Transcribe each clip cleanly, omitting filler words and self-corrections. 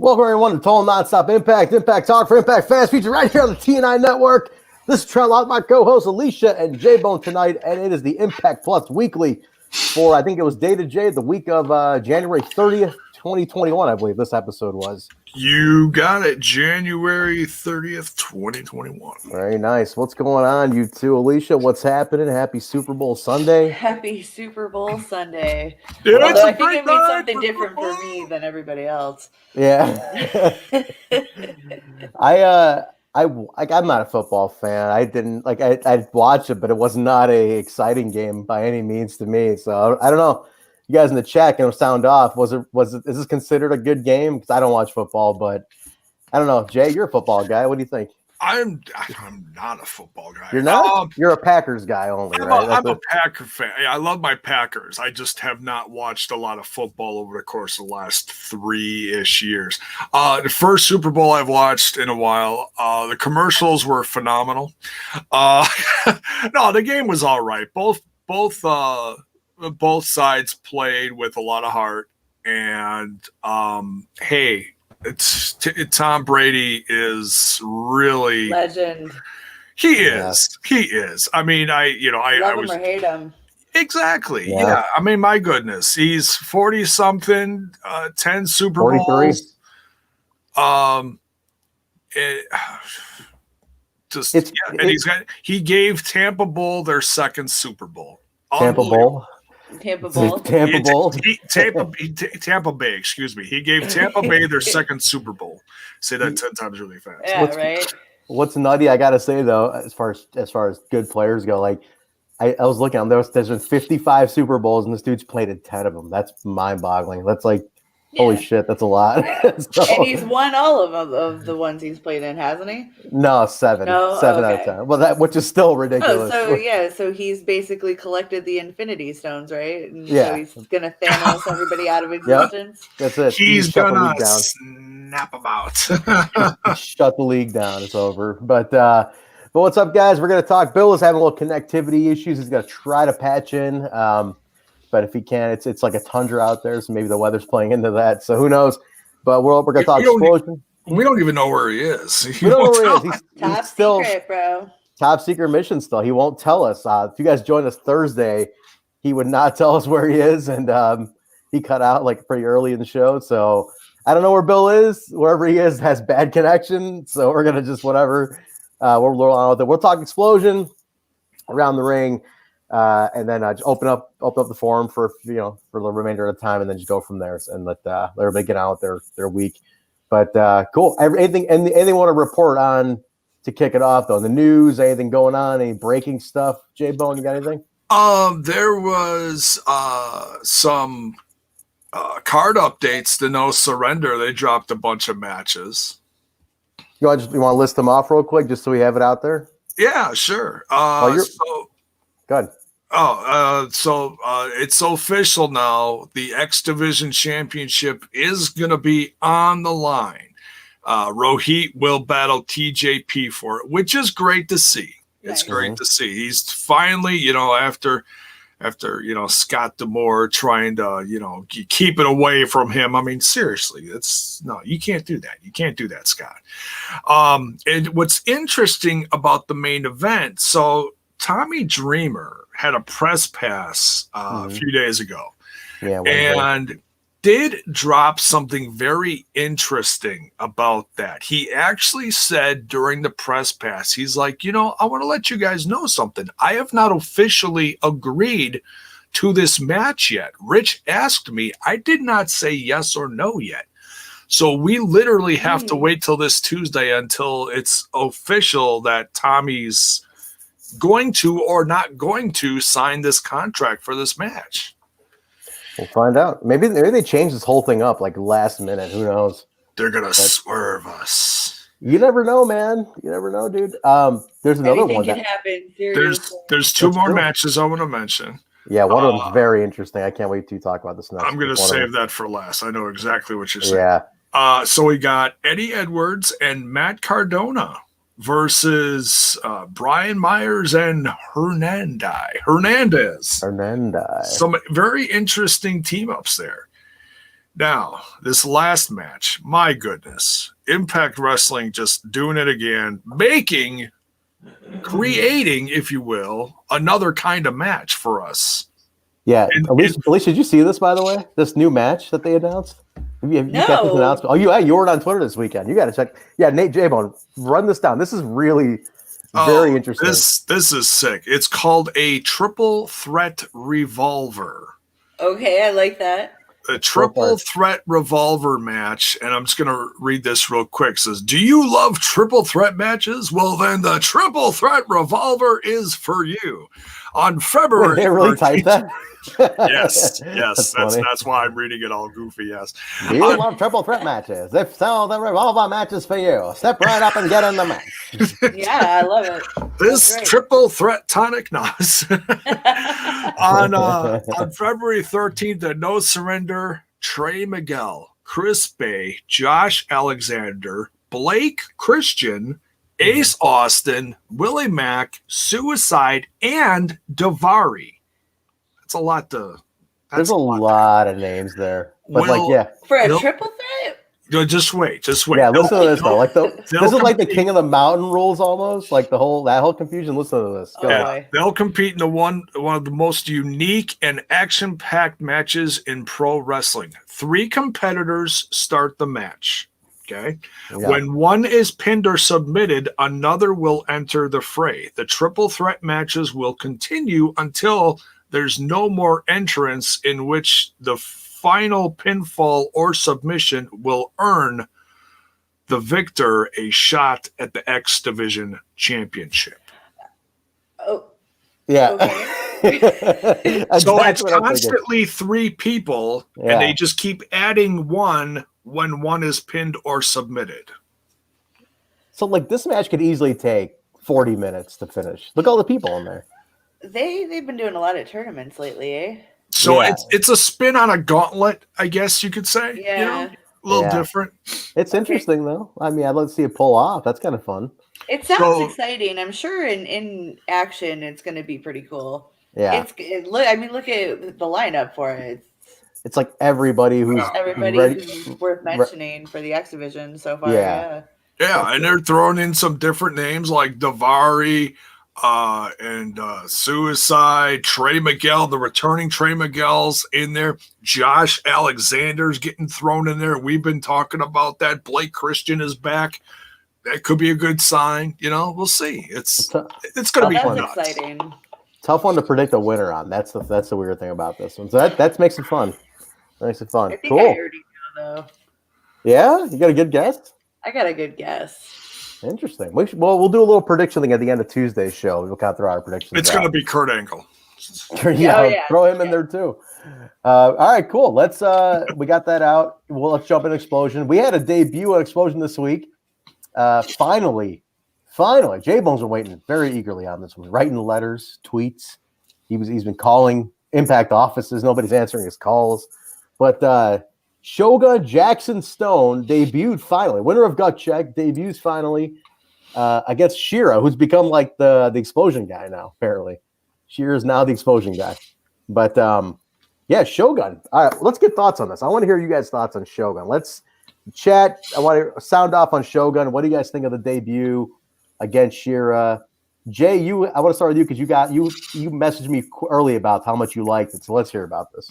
Welcome everyone to Total Nonstop Impact Talk for Impact fans, featured right here on the TNI Network. This is Trent Lott, my co-host Alicia and J-Bone tonight, and it is the Impact Plus Weekly for, I think it was dated, Jay, the week of January 30th, 2021, I believe this episode was. You got it, January 30th, 2021. Very nice. What's going on, you two? Alicia, what's happening? Happy Super Bowl Sunday. Happy Super Bowl Sunday. Yeah, Although I think it means something different for me than everybody else. Yeah. I'm not a football fan. I'd watch it, but it was not a exciting game by any means to me. So I don't know. You guys in the chat can sound off. Is this considered a good game? Because I don't watch football, but I don't know. Jay, you're a football guy. What do you think? I'm not a football guy. You're not? You're a Packers guy only, right? I'm a Packer fan. I love my Packers. I just have not watched a lot of football over the course of the last 3-ish years. The first Super Bowl I've watched in a while, the commercials were phenomenal. No, the game was all right. Both sides played with a lot of heart. And, hey, Tom Brady is really legend. He is. He is. I mean, I love was him or hate him. Exactly. Yeah. I mean, my goodness, he's 40 something, 10 Super 43. Bowls. He gave Tampa Bowl their second Super Bowl. Tampa Bowl. Tampa Bowl. Tampa Bay, excuse me. He gave Tampa Bay their second Super Bowl. Say that 10 times really fast. Yeah, right. What's nutty, I gotta say though, as far as good players go, like I was looking on there's been 55 Super Bowls and this dude's played in 10 of them. That's mind-boggling. That's like holy shit, that's a lot. So, and he's won all of the ones he's played in, hasn't he? No, 7. No? 7 Okay. out of 10. Well, which is still ridiculous. So he's basically collected the Infinity Stones, right? And yeah. So he's gonna Thanos everybody out of existence. Yep. That's it. He's gonna snap them out. Shut the league down. It's over. But what's up, guys? We're gonna talk. Bill is having a little connectivity issues. He's gonna try to patch in. But if he can, it's like a tundra out there, so maybe the weather's playing into that. So who knows? But we're going to talk Xplosion. We don't even know where he is. We don't know where he is. Top secret, bro. Top secret mission still. He won't tell us. If you guys join us Thursday, he would not tell us where he is, and he cut out like pretty early in the show. So I don't know where Bill is. Wherever he is has bad connection. So we're gonna just whatever. We're on with it. We'll talk Xplosion around the ring. And then just open up the forum for the remainder of the time, and then just go from there and let everybody get on with their week. But cool. Anything want to report on to kick it off though? The news, anything going on? Any breaking stuff? J Bone, you got anything? There was some card updates to No Surrender. They dropped a bunch of matches. You want to list them off real quick, just so we have it out there? Yeah, sure. Go ahead. So it's official now. The X Division Championship is going to be on the line. Rohit will battle TJP for it, which is great to see. It's great to see. He's finally, after Scott D'Amore trying to, keep it away from him. I mean, seriously, you can't do that. You can't do that, Scott. And what's interesting about the main event, so Tommy Dreamer had a press pass a few days ago, and did drop something very interesting about that. He actually said during the press pass, he's like, I want to let you guys know something. I have not officially agreed to this match yet. Rich asked me. I did not say yes or no yet. So we literally have to wait till this Tuesday until it's official that Tommy's going to or not going to sign this contract for this match. We'll find out. Maybe they change this whole thing up like last minute. Who knows? They're gonna swerve us. You never know, man. You never know, dude. There's another one that happen. There's two more matches I want to mention. Yeah, one of them's very interesting. I can't wait to talk about this next. I'm gonna save that for last. I know exactly what you're saying. Yeah. So we got Eddie Edwards and Matt Cardona versus Brian Myers and Hernandez. Hernandez. Some very interesting team ups there. Now, this last match, my goodness, Impact Wrestling just doing it again, creating, if you will, another kind of match for us. Yeah, Alicia, did you see this, by the way? This new match that they announced? Have you got this announcement? Oh, you were on Twitter this weekend. You got to check. Yeah, Nate J-Bone, run this down. This is really very interesting. This is sick. It's called a triple threat revolver. Okay, I like that. A triple threat revolver match, and I'm just going to read this real quick. It says, do you love triple threat matches? Well, then the triple threat revolver is for you. On February they really typed that? Yes. That's why I'm reading it all goofy, yes. Do you love triple threat matches? If so, the revolver match is for you. Step right up and get in the match. Yeah, I love it. This triple threat tonic nos. on February 13th at No Surrender, Trey Miguel, Chris Bay, Josh Alexander, Blake Christian, Ace Austin, Willie Mack, Suicide, and Davari. That's a lot to. There's a lot of names there, but for a triple threat. Just wait. Yeah, listen to this though. This is like the King of the Mountain rules almost. Like that whole confusion. Listen to this. Go ahead. They'll compete in one of the most unique and action-packed matches in pro wrestling. 3 competitors start the match. Okay. Yeah. When one is pinned or submitted, another will enter the fray. The triple threat matches will continue until there's no more entrants, in which the final pinfall or submission will earn the victor a shot at the X Division Championship. Oh. Yeah. Okay. So it's constantly 3 people, and they just keep adding one when one is pinned or submitted. So, like, this match could easily take 40 minutes to finish. Look at all the people in there. They've been doing a lot of tournaments lately, eh? So it's a spin on a gauntlet, I guess you could say. Yeah. You know? A little different. It's interesting, though. I mean, I'd love to see it pull off. That's kind of fun. It sounds exciting. I'm sure in action it's going to be pretty cool. Yeah. Look at the lineup for it. It's like everybody who's worth mentioning for the X Division so far. Yeah, and they're throwing in some different names like Davari and Suicide, Trey Miguel, the returning Trey Miguel's in there. Josh Alexander's getting thrown in there. We've been talking about that. Blake Christian is back. That could be a good sign. You know, we'll see. It's going to be exciting. Tough one to predict a winner on. That's the weird thing about this one. So that makes it fun. Makes it fun. I think cool. I already know, though. Yeah, you got a good guess? I got a good guess. Interesting. We'll do a little prediction thing at the end of Tuesday's show. We'll kind of throw our predictions. It's going to be Kurt Angle. Throw him in there too. All right, cool. Let's we got that out. Let's jump in Xplosion. We had a debut at Xplosion this week. Finally, J-Bone's been waiting very eagerly on this one, writing letters, tweets. He's been calling Impact offices. Nobody's answering his calls. But Shogun Jackson Stone debuted finally. Winner of Gut Check debuts finally against Shera, who's become like the Explosion guy now, apparently. Shera is now the Explosion guy. But Shogun. All right, let's get thoughts on this. I want to hear you guys' thoughts on Shogun. Let's chat. I want to sound off on Shogun. What do you guys think of the debut against Shera? Jay, I want to start with you because you messaged me early about how much you liked it. So let's hear about this.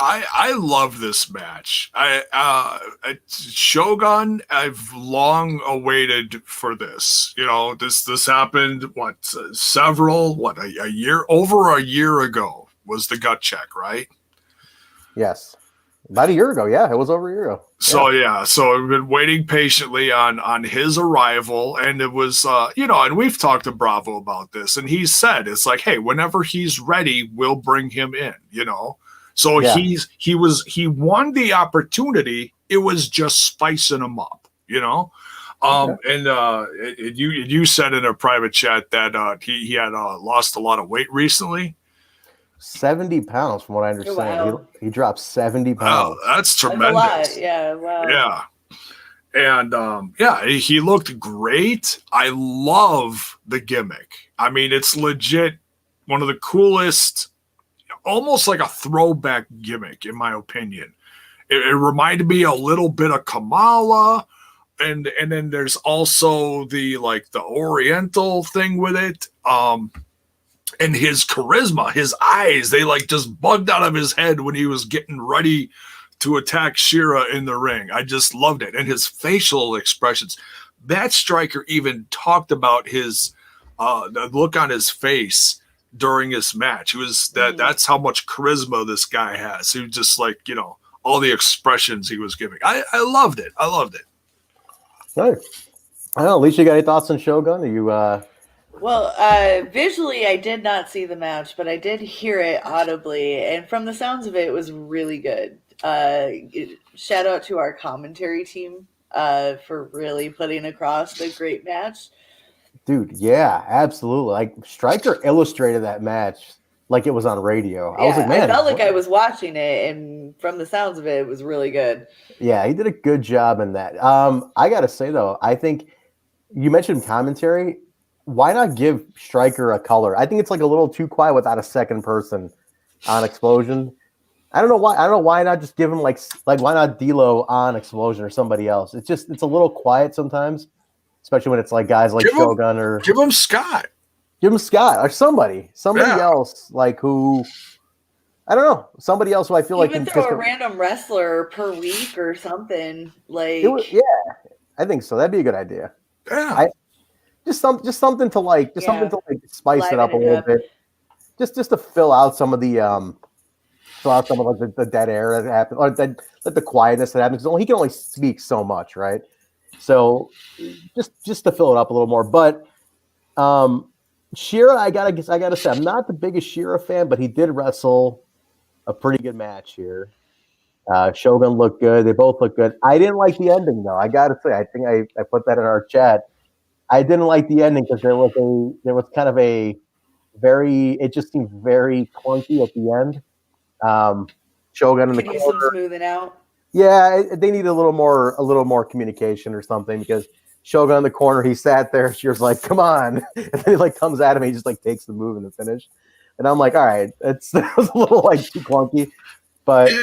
I love this match. Shogun, I've long awaited for this. You know, this happened over a year ago was the Gut Check, right? Yes. About a year ago, yeah. It was over a year ago. So I've been waiting patiently on his arrival, and it was and we've talked to Bravo about this, and he said it's like, hey, whenever he's ready, we'll bring him in, you know. So he won the opportunity. It was just spicing him up, you know. And you said in a private chat that he had lost a lot of weight recently. 70 pounds, from what I understand. Wow. He dropped 70 pounds. Oh, that's tremendous. That's a lot. Yeah, wow. Yeah. And he looked great. I love the gimmick. I mean, it's legit one of the coolest, almost like a throwback gimmick, in my opinion. It reminded me a little bit of Kamala, and then there's also the Oriental thing with it. And his charisma, his eyes, they like just bugged out of his head when he was getting ready to attack Shera in the ring. I just loved it. And his facial expressions. That striker even talked about his the look on his face during his match. It was that's how much charisma this guy has. He was just like, all the expressions he was giving. I loved it. I loved it. Nice. I don't know, Alicia, you got any thoughts on Shogun? Are you Well, visually, I did not see the match, but I did hear it audibly, and from the sounds of it, it was really good. Shout out to our commentary team for really putting across the great match. Dude, yeah, absolutely. Like Stryker illustrated that match like it was on radio. I was like, man, I felt like I was watching it, and from the sounds of it, it was really good. Yeah, he did a good job in that. I gotta say though, I think you mentioned commentary. Why not give Stryker a color? I think it's like a little too quiet without a second person on Xplosion. I don't know why. I don't know why not just give him like why not D'Lo on Xplosion or somebody else? It's a little quiet sometimes, especially when it's like guys like Shogun or give him Scott. Give him Scott or somebody else like who. I don't know. Somebody else who I feel like even throw a random wrestler per week or something like. I think so. That'd be a good idea. Yeah. Just something to spice it up a little bit. Just to fill out some of the the dead air that happens, or the quietness that happens. He can only speak so much, right? So just to fill it up a little more. But Shera, I gotta say, I'm not the biggest Shera fan, but he did wrestle a pretty good match here. Shogun looked good. They both look good. I didn't like the ending though. I gotta say, I think I put that in our chat. I didn't like the ending because there was kind of it just seemed very clunky at the end. Shogun in the corner. Some smoothing out. Yeah, they need a little more communication or something because Shogun in the corner, he sat there. She was like, "Come on," and then he comes at him. And he just takes the move in the finish, and I'm like, "All right, that was a little too clunky," but.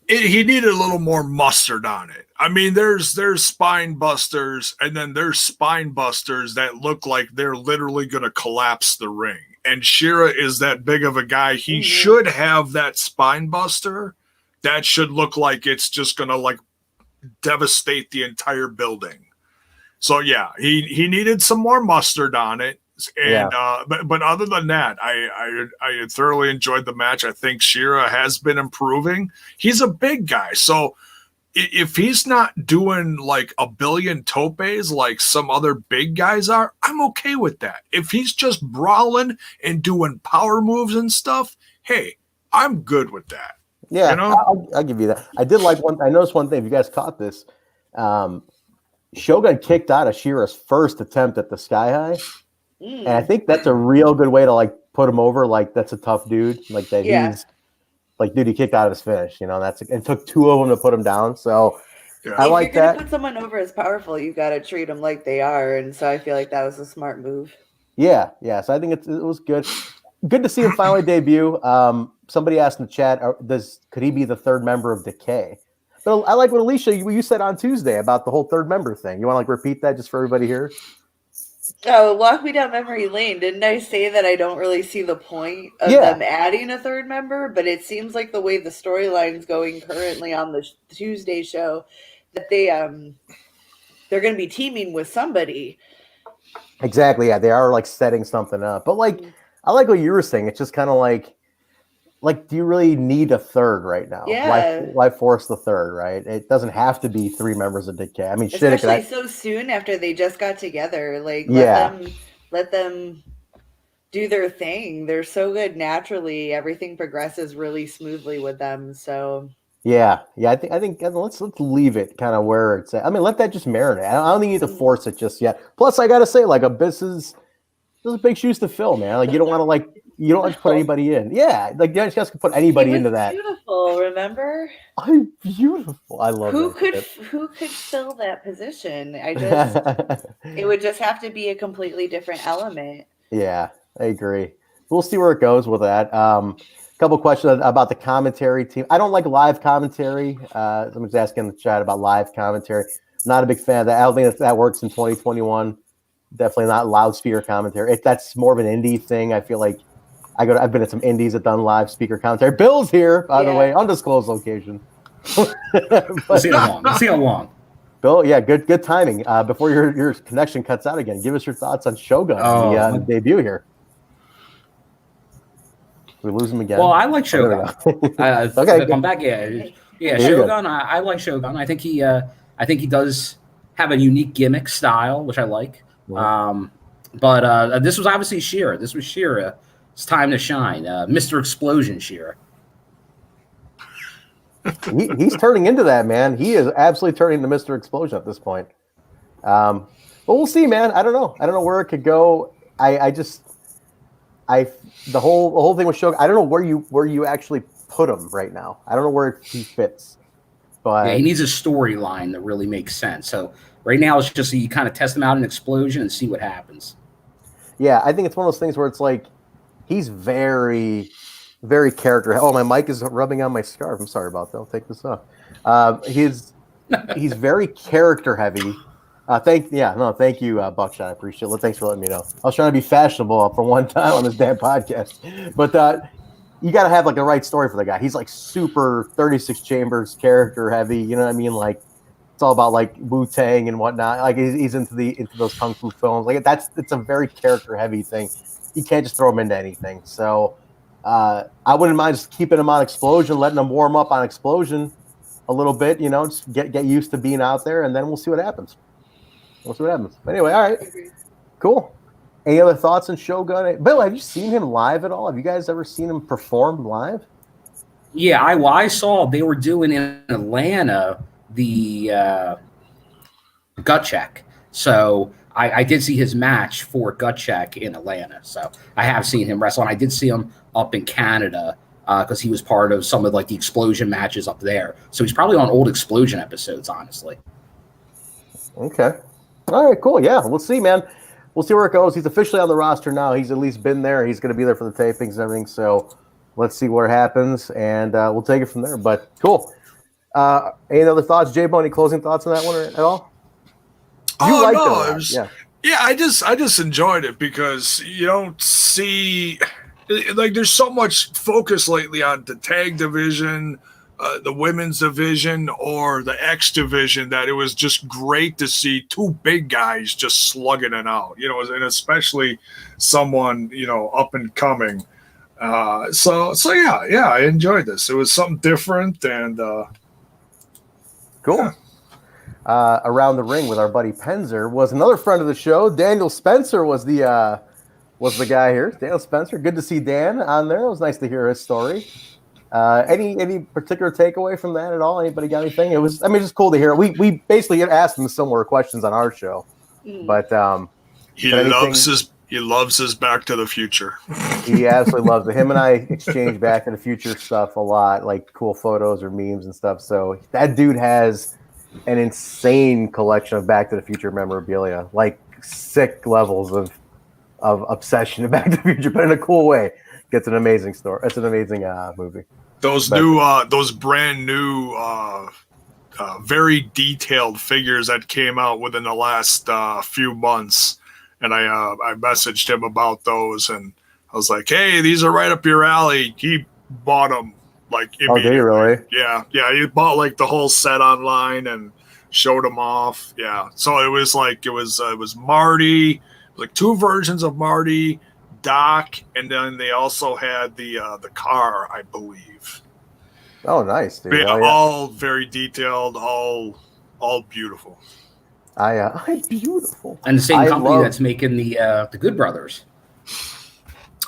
He needed a little more mustard on it. I mean, there's spine busters, and then there's spine busters that look like they're literally going to collapse the ring. And Shera is that big of a guy. He should have that spine buster. That should look like it's just going to devastate the entire building. So yeah, he needed some more mustard on it. And but other than that, I thoroughly enjoyed the match. I think Shera has been improving. He's a big guy, so if he's not doing a billion topes like some other big guys are, I'm okay with that. If he's just brawling and doing power moves and stuff, hey, I'm good with that. Yeah, I'll give you that. I did like one. I noticed one thing. If you guys caught this, Shogun kicked out of Shera's first attempt at the Sky High. And I think that's a real good way to put him over. That's a tough dude. He's dude, he kicked out of his finish. It took two of them to put him down. So I like that. If you're gonna put someone over as powerful, you got to treat them like they are. And so I feel like that was a smart move. Yeah. So I think it was good. Good to see him finally debut. Somebody asked in the chat, could he be the third member of Decay? But I like what Alicia you said on Tuesday about the whole third member thing. You want to repeat that just for everybody here? Oh, walk me down memory lane. Didn't I say that I don't really see the point of them adding a third member? But it seems like the way the storyline's going currently on the Tuesday show, that they're going to be teaming with somebody. Exactly. Yeah, they are setting something up. But I like what you were saying. It's just kind of do you really need a third right now? Yeah. Why force the third, right? It doesn't have to be three members of Decay. I mean, especially so soon after they just got together. Let them do their thing. They're so good naturally. Everything progresses really smoothly with them. So yeah. I think let's leave it kind of where it's at. I mean, let that just marinate. I don't think you need to force it just yet. Plus, I gotta say, those are big shoes to fill, man. You don't want to you don't have to put anybody in. Yeah, you guys can put anybody into that. Beautiful, remember? I'm beautiful. I love who could fill that position? It would just have to be a completely different element. Yeah, I agree. We'll see where it goes with that. couple questions about the commentary team. I don't like live commentary. Someone's asking in the chat about live commentary. Not a big fan of that. I don't think that works in 2021. Definitely not loudspeaker commentary. That's more of an indie thing. I feel like I've been at some indies that done live speaker commentary. Bill's here, by the way, undisclosed location. We'll see how long. Bill, yeah, good timing. Before your connection cuts out again, give us your thoughts on Shogun, the debut here. We lose him again. Well, I like Shogun. Okay, I'm back. Yeah. Shogun. I like Shogun. I think he does have a unique gimmick style, which I like. Yeah. But this was obviously Shera. This was Shera. It's time to shine, Mr. Xplosion Shera. He's turning into that, man. He is absolutely turning into Mr. Xplosion at this point. But we'll see, man. I don't know where it could go. The whole thing with Shogun. I don't know where you actually put him right now. I don't know where he fits. But yeah, he needs a storyline that really makes sense. So right now it's just you kind of test him out in Xplosion and see what happens. Yeah, I think it's one of those things where it's like he's very, very character. Oh, my mic is rubbing on my scarf. I'm sorry about that. I'll take this off. He's very character heavy. Thank you, Buckshot. I appreciate it. Thanks for letting me know. I was trying to be fashionable for one time on this damn podcast, but you got to have like the right story for the guy. He's like super 36 Chambers character heavy. You know what I mean? Like it's all about like Wu-Tang and whatnot. Like he's into those kung fu films. Like it's a very character heavy thing. You can't just throw him into anything. So I wouldn't mind just keeping him on Xplosion, letting him warm up on Xplosion a little bit. You know, just get used to being out there, and then we'll see what happens. But anyway, all right, cool. Any other thoughts on Shogun? Bill, have you seen him live at all? Have you guys ever seen him perform live? Yeah, I saw they were doing in Atlanta the gut check. So I did see his match for gut check in Atlanta. So I have seen him wrestle, and I did see him up in Canada because he was part of some of like the Xplosion matches up there. So he's probably on old Xplosion episodes, honestly. Okay. All right, cool. Yeah, we'll see, man. We'll see where it goes. He's officially on the roster now. He's at least been there. He's going to be there for the tapings and everything. So let's see what happens, and we'll take it from there. But cool. Any other thoughts, J-Bo? Any closing thoughts on that one at all? I just enjoyed it because you don't see like there's so much focus lately on the tag division, the women's division, or the X division, that it was just great to see two big guys just slugging it out, you know, and especially someone, you know, up and coming. So I enjoyed this. It was something different and cool. Yeah. Around the ring with our buddy Penzer was another friend of the show. Daniel Spencer was the guy here. Daniel Spencer, good to see Dan on there. It was nice to hear his story. Any particular takeaway from that at all? Anybody got anything? It was just cool to hear. We basically asked him similar questions on our show, but he loves his Back to the Future. He absolutely loves it. Him and I exchange Back to the Future stuff a lot, like cool photos or memes and stuff. So that dude has an insane collection of Back to the Future memorabilia, like sick levels of obsession of Back to the Future, but in a cool way. It's an amazing story. It's an amazing movie. Those brand new, very detailed figures that came out within the last few months, and I messaged him about those, and I was like, "Hey, these are right up your alley." He bought them like immediately. Oh, did he really? Yeah. He bought like the whole set online and showed them off. Yeah, so it was Marty, like two versions of Marty, Doc, and then they also had the car, I believe. Oh, nice, dude. All very detailed, all beautiful. Beautiful. And the same company that's making the Good Brothers.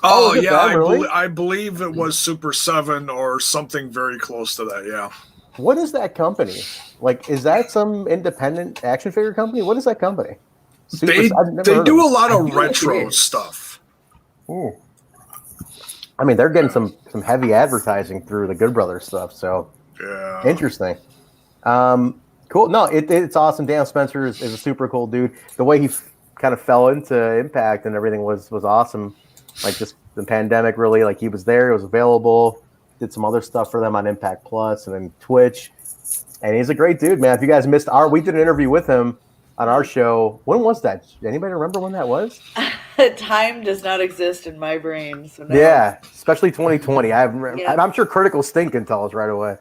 Oh yeah, really? I believe it was Super 7 or something very close to that. Yeah. What is that company? Like, is that some independent action figure company? What is that company? They do a lot of retro stuff. Ooh. I mean, they're getting some heavy advertising through the Good Brothers stuff. So yeah, interesting. Cool. No, it's awesome. Dan Spencer is a super cool dude. The way he kind of fell into Impact and everything was awesome. Like just the pandemic really, like, he was there, he was available, did some other stuff for them on Impact Plus and then Twitch. And he's a great dude, man. If you guys missed we did an interview with him on our show. When was that? Anybody remember when that was? Time does not exist in my brain. So no. Yeah, especially 2020. I'm sure Critical Stink can tell us right away.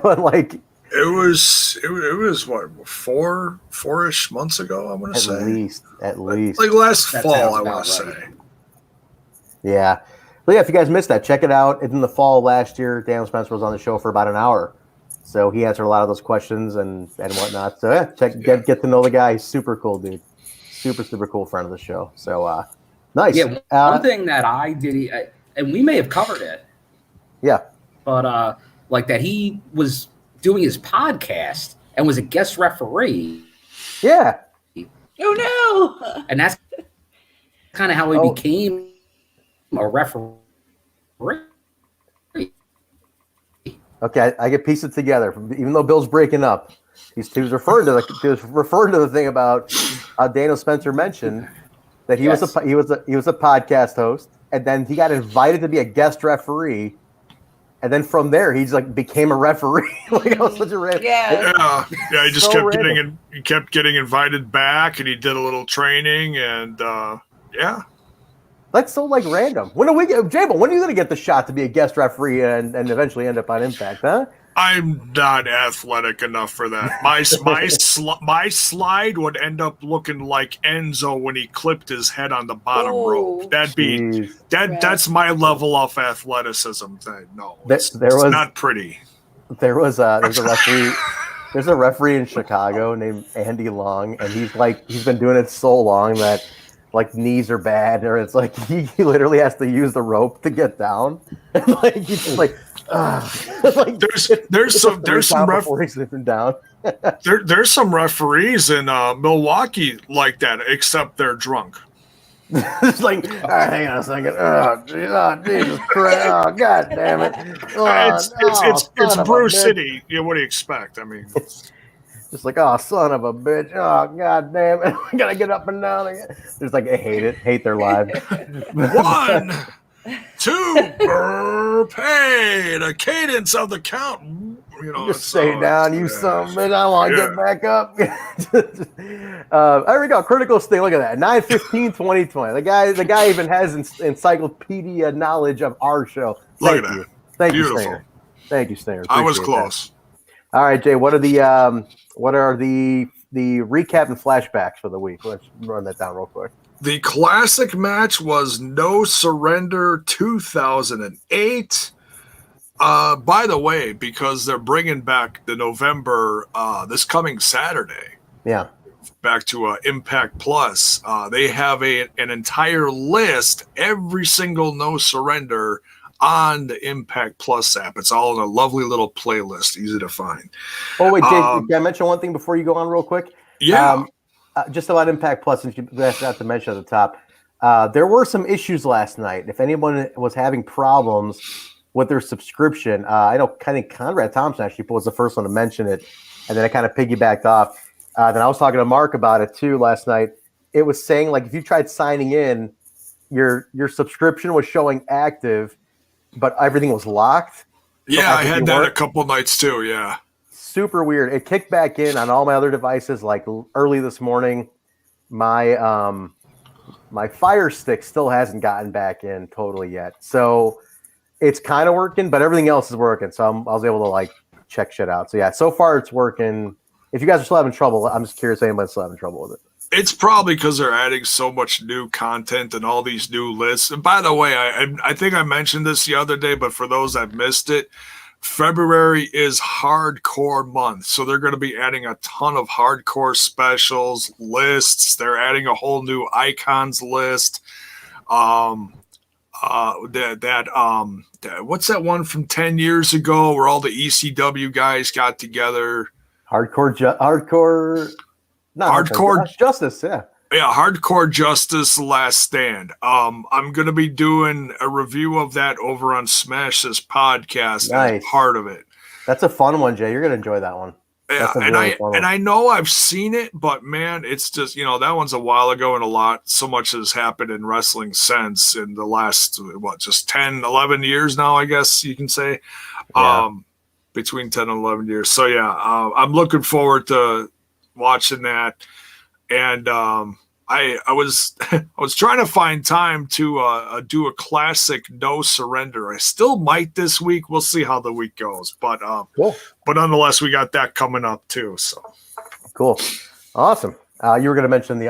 But like, it was what, four-ish months ago, I want to say. At least. Like last fall, I want to say. Yeah. But yeah, if you guys missed that, check it out. In the fall last year, Daniel Spencer was on the show for about an hour. So he answered a lot of those questions and whatnot. So yeah, get to know the guy. He's super cool, dude. Super, super cool friend of the show. So nice. Yeah, one thing that I did, and we may have covered it. Yeah. But like that he was doing his podcast and was a guest referee. Yeah. Oh no. And that's kind of how he became a referee. Okay, I get piece it together. Even though Bill's breaking up, he was referring to the thing about Daniel Spencer mentioned that he was a podcast host, and then he got invited to be a guest referee, and then from there he's like became a referee. Like, I was such a random. Yeah. He just kept getting invited back, and he did a little training, and yeah. That's so like random. When are we get Jabo? When are you going to get the shot to be a guest referee and eventually end up on Impact? Huh? I'm not athletic enough for that. My slide would end up looking like Enzo when he clipped his head on the bottom rope. That's my level of athleticism. No, it's not pretty. There's a referee. There's a referee in Chicago named Andy Long, and he's been doing it so long that like knees are bad, or it's like he literally has to use the rope to get down. And like he's just like, like there's some referees in Milwaukee like that, except they're drunk. It's like, all right, hang on a second. Oh, Jesus Christ! Oh, God damn it! It's Brew City. Yeah, what do you expect? I mean. Just like, oh, son of a bitch. Oh, God damn it. I got to get up and down again. There's like, I hate their lives. 1, 2, pay the cadence of the count. You know, just stay down, you son of a bitch. I want to get back up. There we go. Critical Sting. Look at that. 9/15/2020. The guy even has encyclopedia knowledge of our show. Look at that. Thank you, Stinger. Thank you, Stinger. I was close. That. All right, Jay. What are the recap and flashbacks for the week? Let's run that down real quick. The classic match was No Surrender 2008. By the way, because they're bringing back the November this coming Saturday. Yeah. Back to Impact Plus. They have an entire list, every single No Surrender on the Impact Plus app. It's all in a lovely little playlist, easy to find. Oh, wait, Jay, can I mention one thing before you go on real quick? Yeah. Just about Impact Plus, since you forgot to mention at the top. There were some issues last night. If anyone was having problems with their subscription, I think Conrad Thompson actually was the first one to mention it, and then I kind of piggybacked off. Then I was talking to Mark about it too last night. It was saying, like, if you tried signing in, your subscription was showing active, but everything was locked. Yeah, I had that a couple nights too. Yeah, super weird. It kicked back in on all my other devices. Like early this morning, my Fire Stick still hasn't gotten back in totally yet. So it's kind of working, but everything else is working. So I was able to like check shit out. So yeah, so far it's working. If you guys are still having trouble, I'm just curious if anybody's still having trouble with it. It's probably because they're adding so much new content and all these new lists. And by the way, I think I mentioned this the other day, but for those that missed it, February is hardcore month. So they're going to be adding a ton of hardcore specials, lists. They're adding a whole new icons list. What's that one from 10 years ago where all the ECW guys got together? Hardcore Justice, yeah. Yeah, Hardcore Justice Last Stand. I'm going to be doing a review of that over on Smash This Podcast. Nice. As part of it. That's a fun one, Jay. You're going to enjoy that one. Yeah, and I know I've seen it, but man, it's just, that one's a while ago, and so much has happened in wrestling since in the last just 10, 11 years now, I guess you can say. Yeah. Between 10 and 11 years. So yeah, I'm looking forward to watching that. And I was trying to find time to do a classic No Surrender. I still might this week. We'll see how the week goes. But cool. But nonetheless, we got that coming up too. So cool, awesome. You were going to mention the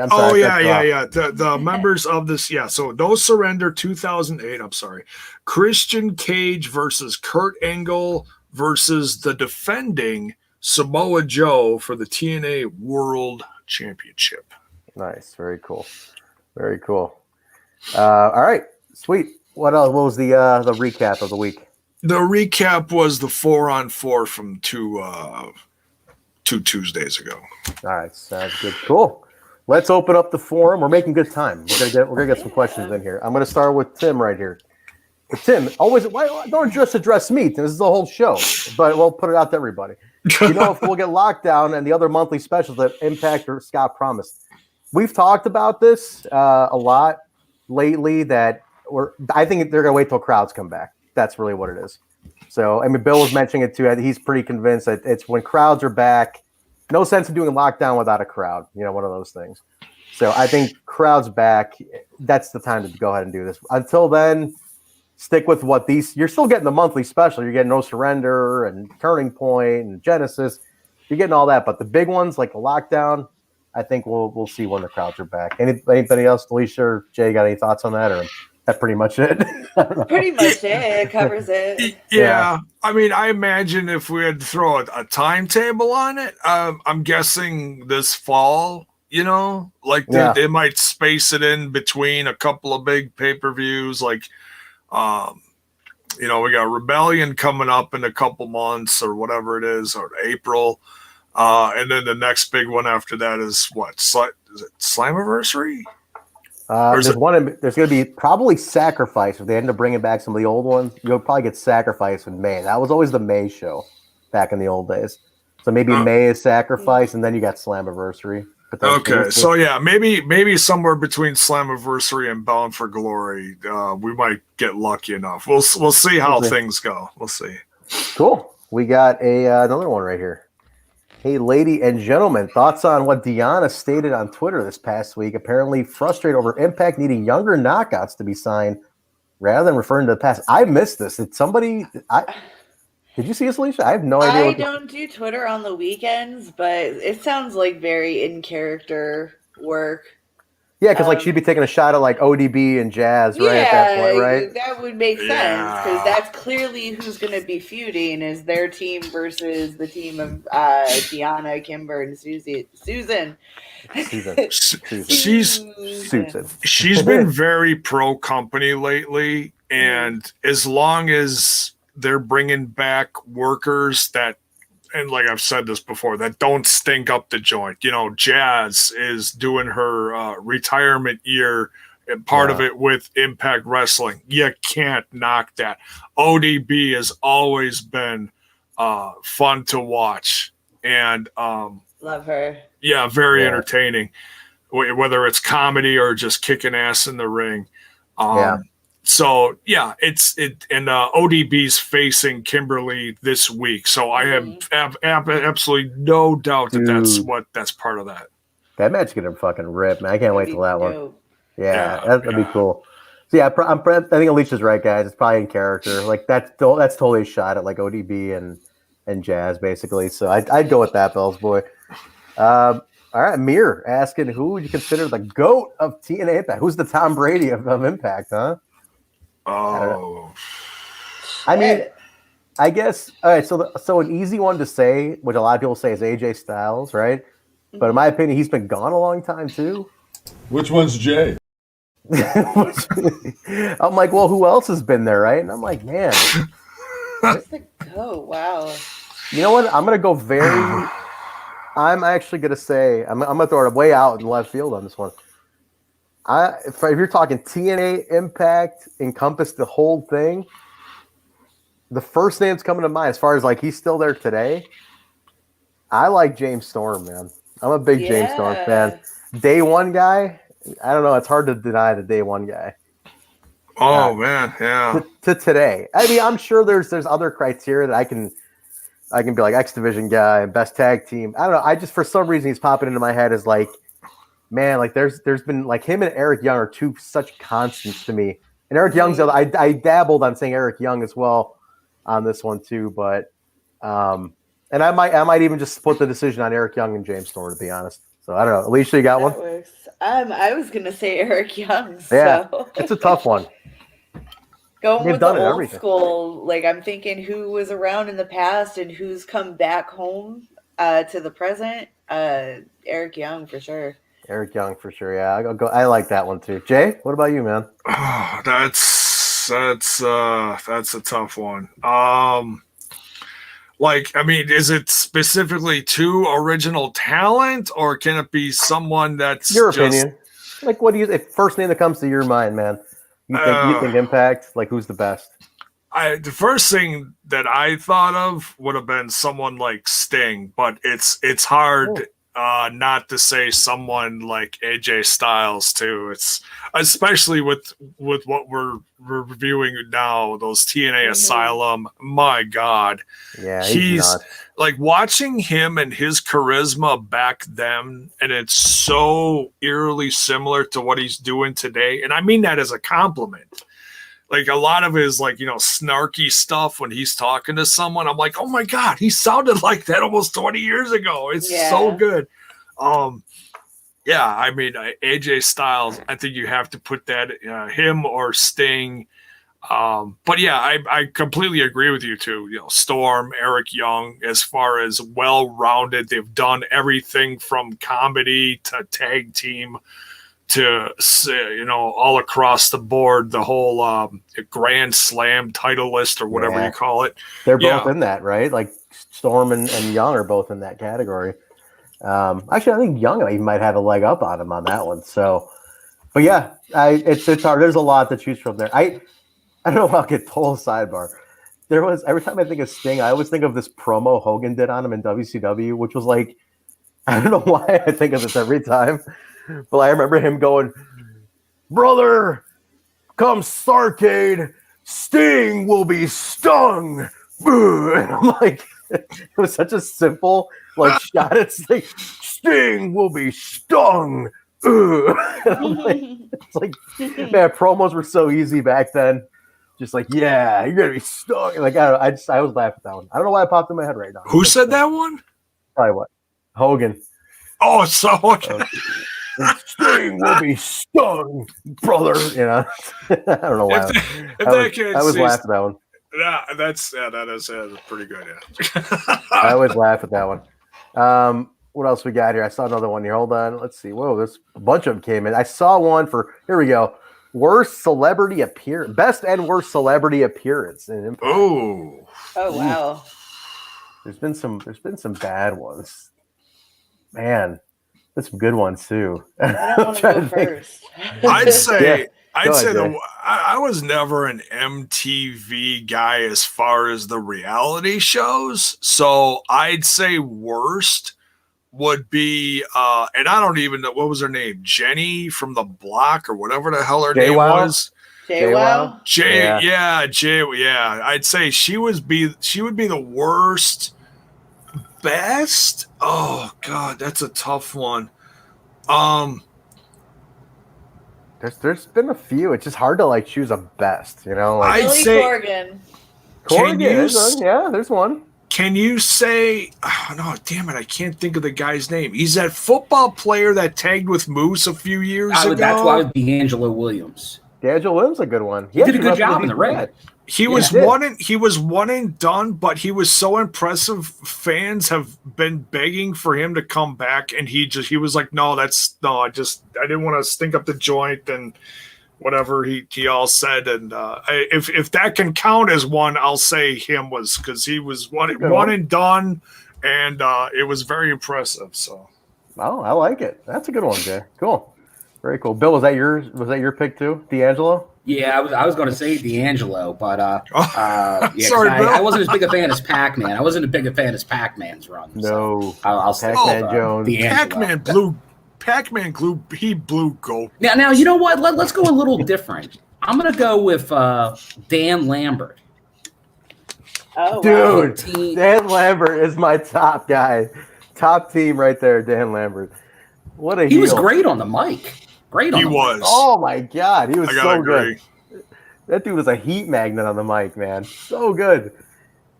the members of this. Yeah, so No Surrender 2008. I'm sorry, Christian Cage versus Kurt Angle versus the defending Samoa Joe for the TNA World Championship. Nice. Very cool. Very cool. All right. Sweet. What else? What was the recap of the week? The recap was the 4-on-4 from two Tuesdays ago. All right. Sounds good. Cool. Let's open up the forum. We're making good time. We're gonna get some questions in here. I'm gonna start with Tim right here. But Tim, why don't just address me? This is the whole show, but we'll put it out to everybody. If we'll get lockdown and the other monthly specials that Impact or Scott promised. We've talked about this a lot lately. I think they're gonna wait till crowds come back. That's really what it is. So I mean, Bill was mentioning it too. He's pretty convinced that it's when crowds are back. No sense in doing a lockdown without a crowd. One of those things. So I think crowds back. That's the time to go ahead and do this. Until then, stick with what you're still getting the monthly special. You're getting No Surrender and Turning Point and Genesis. You're getting all that, but the big ones like the lockdown, I think we'll see when the crowds are back. Anybody else, Alicia or Jay, got any thoughts on that, or that's pretty much it? Pretty much it covers it. Yeah. I mean, I imagine if we had to throw a timetable on it, I'm guessing this fall. They might space it in between a couple of big pay-per-views, like. We got Rebellion coming up in a couple months or whatever it is, or April. And then the next big one after that is what? Is it Slammiversary? There's going to be probably Sacrifice. If they end up bringing back some of the old ones, you'll probably get Sacrifice in May. That was always the May show back in the old days. So maybe May is Sacrifice, and then you got Slammiversary. Okay, so yeah, maybe somewhere between Slammiversary and Bound for Glory, we might get lucky enough. We'll see how things go. We'll see. Cool. We got another one right here. Hey, lady and gentlemen, thoughts on what Deanna stated on Twitter this past week? Apparently frustrated over Impact needing younger knockouts to be signed rather than referring to the past. I missed this. Did somebody? Did you see this, Alicia? I have no idea. I don't do Twitter on the weekends, but it sounds like very in character work. Yeah, because she'd be taking a shot at ODB and Jazz, right? At that point, right? That would make sense because that's clearly who's going to be feuding is their team versus the team of Deanna, Kimber, and Susan. She's been very pro company lately, and as long as they're bringing back workers that, and like I've said this before, that don't stink up the joint. Jazz is doing her retirement year, and part of it with Impact Wrestling. You can't knock that. ODB has always been fun to watch, and love her. Yeah, very entertaining, whether it's comedy or just kicking ass in the ring. So yeah, and ODB's facing Kimberly this week. So I have absolutely no doubt that that's part of that. That match is gonna fucking rip, man. I can't wait till that one. Yeah, that'd be cool. So yeah, I think Alicia's right, guys. It's probably in character. That's totally a shot at ODB and Jazz, basically. So I'd go with that, Bells boy. All right, Amir asking, who would you consider the GOAT of TNA Impact? Who's the Tom Brady of Impact, huh? Oh, I mean, I guess. All right, so an easy one to say, which a lot of people say, is AJ Styles, right? But in my opinion, he's been gone a long time too. Which one's Jay? I'm like, well, who else has been there, right? And I'm like, man, what's the GOAT? Wow. You know what? I'm gonna go very. I'm actually gonna say I'm gonna throw it way out in left field on this one. If you're talking TNA Impact, encompass the whole thing, the first name that's coming to mind, as far as he's still there today, I like James Storm, man. I'm a big James Storm fan. Yeah. Day one guy. I don't know. It's hard to deny the day one guy. Oh man, yeah. To today. I mean, I'm sure there's other criteria that I can be like X Division guy, best tag team. I don't know. I just for some reason he's popping into my head as like, man, like there's been like him and Eric Young are two such constants to me. And Eric Young's I dabbled on saying Eric Young as well on this one too, but and I might even just split the decision on Eric Young and James Storm, to be honest. So I don't know. Alicia, you got one? Works. I was gonna say Eric Young. Yeah, So. it's a tough one. Going They've with done the it, old everything. school, like I'm thinking who was around in the past and who's come back home to the present. Eric Young for sure. Eric Young for sure. Yeah, I'll go. I like that one too. Jay, what about you, man? Oh, that's a tough one. Like, I mean, is it specifically to original talent, or can it be someone that's Your just, opinion. Like, what do you? If first name that comes to your mind, man. You think Impact? Like, who's the best? the first thing that I thought of would have been someone like Sting, but it's hard not to say someone like AJ Styles too. It's especially with what we're reviewing now, those TNA Asylum. My God, Yeah, he's not. like watching him and his charisma back then, and it's so eerily similar to what he's doing today. And I mean that as a compliment. Like a lot of his snarky stuff when he's talking to someone, I'm like, oh my God, he sounded like that almost 20 years ago. It's so good. Yeah, I mean, AJ Styles, I think you have to put that him or Sting. But yeah, I completely agree with you too. Storm, Eric Young, as far as well-rounded, they've done everything from comedy to tag team to all across the board, the whole Grand Slam title list or whatever you call it. They're both in that, right? Like Storm and Young are both in that category. Actually, I think Young might have a leg up on him on that one. So, but yeah, it's hard. There's a lot to choose from there. I don't know if I'll get total sidebar. There was every time I think of Sting, I always think of this promo Hogan did on him in WCW, which was like, I don't know why I think of this every time. But I remember him going, brother, come Starcade, Sting will be stung. And I'm like, it was such a simple shot at Sting. Sting will be stung. And I'm like, it's like, man, promos were so easy back then. Just like, yeah, you're gonna be stung. Like I was laughing at that one. I don't know why it popped in my head right now. Who said that one? Probably what? Hogan. Oh, so okay. Sting will be stung, brother. I don't know why. I was laughing at that one. Yeah, that is pretty good. Yeah. I always laugh at that one. What else we got here? I saw another one here. Hold on. Let's see. Whoa, there's a bunch of them came in. I saw one for. Here we go. Worst celebrity appearance, best and worst celebrity appearance in Impact. Oh wow. There's been some bad ones. Man. There's some good ones too. I don't want to go first. I'd say ahead, I was never an MTV guy as far as the reality shows. So I'd say worst would be and I don't even know what was her name, Jenny from the Block or whatever the hell her name was. JWoww? Jay, yeah. I'd say she would be the worst. Best? Oh God, that's a tough one. There's been a few. It's just hard to choose a best, I'd say Corgan. Yeah, there's one. Can you say? Oh no, damn it! I can't think of the guy's name. He's that football player that tagged with Moose a few years ago. That's why it would be D'Angelo Williams. D'Angelo Williams is a good one. He did a good job in the ring. He was one and done, but he was so impressive. Fans have been begging for him to come back, and he was like, I didn't want to stink up the joint and whatever he all said. And if that can count as one, I'll say him was, because he was one and done, and it was very impressive. So, oh, I like it. That's a good one, Jay. Cool, Very cool. Bill, was that your pick too? D'Angelo? Yeah, I was going to say D'Angelo, but yeah, Sorry, Bill. I wasn't as big a fan as Pac-Man. I wasn't as big a fan as Pac-Man's run. No. So I'll stick Pac-Man with Jones. D'Angelo. Pac-Man blew gold. Now you know what? Let's go a little different. I'm going to go with Dan Lambert. Oh, Dude, wow. Dan Lambert is my top guy. Top team right there, Dan Lambert. What a He heel. was great on the mic. Great on He the was. mic. Oh my God, he was I gotta so agree. good. That dude was a heat magnet on the mic, man. So good.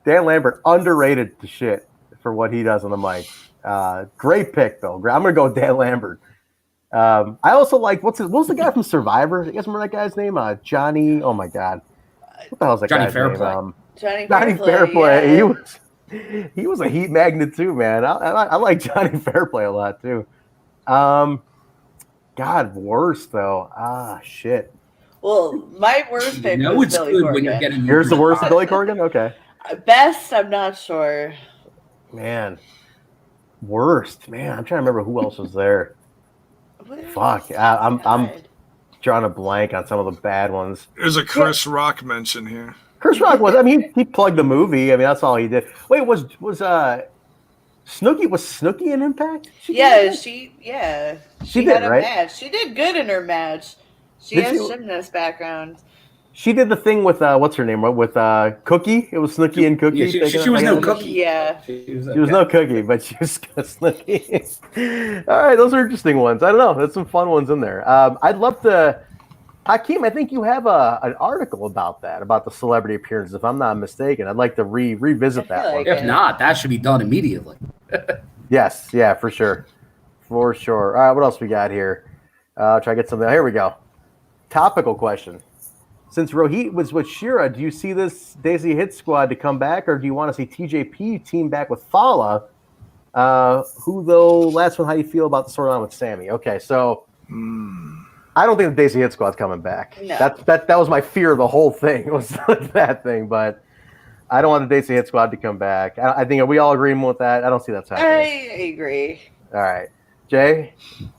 Dan Lambert, underrated to shit for what he does on the mic. Great pick though. I'm gonna go with Dan Lambert. I also like what was the guy from Survivor? You guys remember that guy's name? Johnny. Oh my God, what the hell is that Johnny guy's Fairplay. name? Johnny Fairplay. Yeah. He was a heat magnet too, man. I like Johnny Fairplay a lot too. God, worse though. Shit. Well, my worst pick No, was it's Billy good Corgan. when you're getting. Here's the worst of Billy Corgan? Okay. Best, I'm not sure. Man. Worst. Man, I'm trying to remember who else was there. Fuck. I'm drawing a blank on some of the bad ones. There's a Chris Rock mention here. Chris Rock was, I mean, he plugged the movie. I mean, that's all he did. Wait, was Snooki in Impact? She She had did, a right? match. She did good in her match. She Did has she? gymnast background. She did the thing with what's her name? With Cookie. It was Snooki and Cookie. Yeah, she was no Cookie. Yeah. She was no Cookie, but she was Snooki. All right, those are interesting ones. I don't know. There's some fun ones in there. I'd love to. Hakeem, I think you have an article about that, about the celebrity appearances, if I'm not mistaken. I'd like to revisit that one. If not, that should be done immediately. Yes, yeah, for sure. For sure. All right, what else we got here? Try to get something. Here we go. Topical question. Since Rohit was with Shera, do you see this Daisy Hit Squad to come back, or do you want to see TJP team back with Fala? Who, though, last one, how do you feel about the storyline with Sammy? Okay, so I don't think the Daisy Hit Squad's coming back. No. That was my fear of the whole thing, was that thing, but I don't want the Daisy Hit Squad to come back. I think, are we all agreeing with that? I don't see that's happening. I agree. All right. Jay?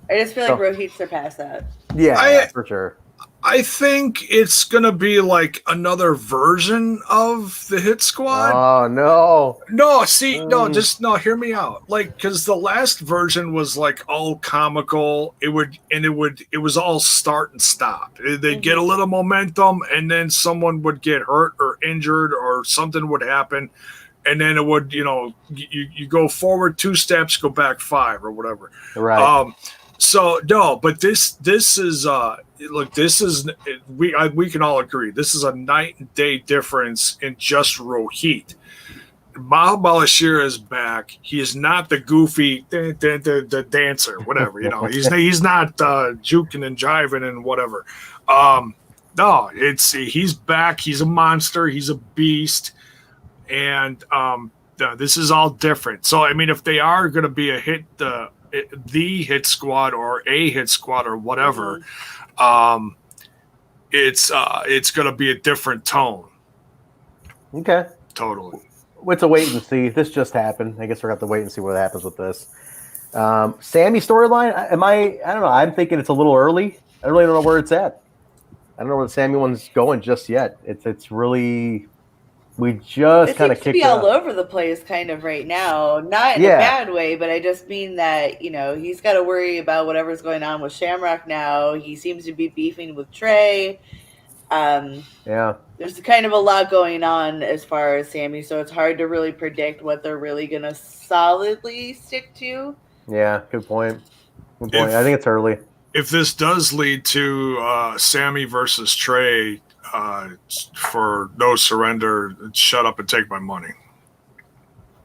I just feel like Rohit surpassed that. Yeah, for sure. I think it's going to be like another version of the Hit Squad. Oh, no. No, see, no, hear me out. Like, because the last version was like all comical. It was all start and stop. They'd get a little momentum, and then someone would get hurt or injured, or something would happen. And then it would, you go forward 2 steps, go back 5 or whatever. Right. So no, but this is look, this is we can all agree this is a night and day difference in just Rohit. Mahabali Shera is back. He is not the goofy the dancer, whatever, he's not juking and jiving and whatever. No, he's back. He's a monster. He's a beast, and this is all different. So I mean, if they are going to be a hit, the Hit Squad or a Hit Squad or whatever, it's going to be a different tone. Okay. Totally. It's a wait and see. This just happened. I guess we're going to have to wait and see what happens with this. Sammy storyline, I don't know. I'm thinking it's a little early. I really don't know where it's at. I don't know where the Sammy one's going just yet. It's really, we just kind of kicked it all over the place kind of right now. Not in a bad way, but I just mean that, he's got to worry about whatever's going on with Shamrock now. He seems to be beefing with Trey. There's kind of a lot going on as far as Sammy, so it's hard to really predict what they're really going to solidly stick to. Yeah, good point. I think it's early. If this does lead to Sammy versus Trey, for no surrender, shut up and take my money.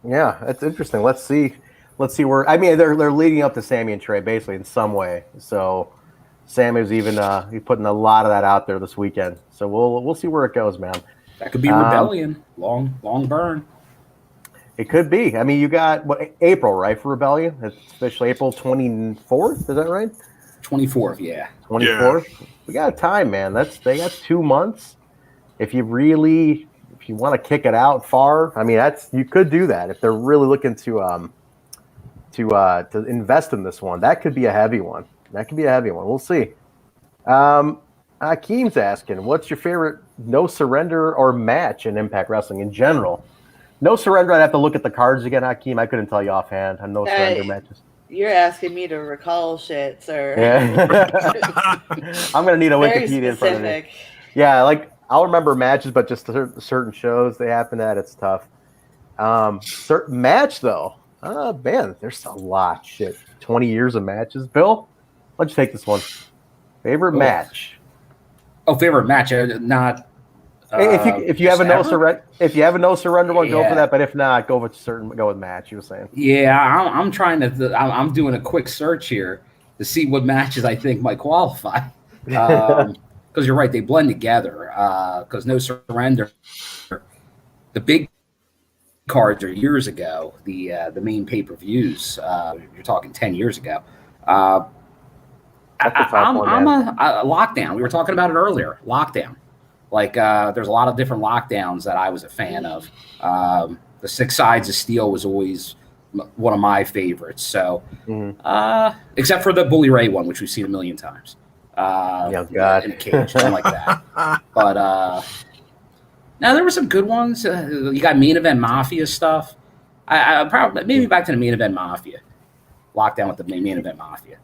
Yeah, that's interesting. Let's see where. I mean, they're leading up to Sammy and Trey basically in some way. So Sammy's even he's putting a lot of that out there this weekend. So we'll see where it goes, man. That could be Rebellion. Long burn. It could be. I mean, you got April, right, for Rebellion? It's officially April 24th. Is that right? 24th, yeah. 24th. Yeah. We got time, man. They got 2 months. If you want to kick it out far, I mean, you could do that if they're really looking to invest in this one. That could be a heavy one. That could be a heavy one. We'll see. Akeem's asking, what's your favorite no surrender or match in Impact Wrestling in general? No surrender, I'd have to look at the cards again, Akeem. I couldn't tell you offhand on no surrender matches. You're asking me to recall shit, sir. Yeah. I'm going to need a Wikipedia in front of me. Yeah, like I'll remember matches, but just certain shows they happen at, it's tough. Certain match, though. Man, there's a lot. Shit. 20 years of matches. Bill, why don't you take this one? Favorite match? Oh, favorite match, not. If you have a no surrender one, go for that. But if not, go with match. You were saying. Yeah, I'm trying to. I'm doing a quick search here to see what matches I think might qualify. Because you're right, they blend together. Because no surrender, the big cards are years ago. The main pay-per-views. You're talking 10 years ago. I'm a lockdown. We were talking about it earlier. Lockdown. Like, there's a lot of different lockdowns that I was a fan of. The Six Sides of Steel was always one of my favorites. So, except for the Bully Ray one, which we've seen a million times. God. In a cage, something like that. But now there were some good ones. You got Main Event Mafia stuff. I probably maybe back to the Main Event Mafia. Lockdown with the Main Event Mafia.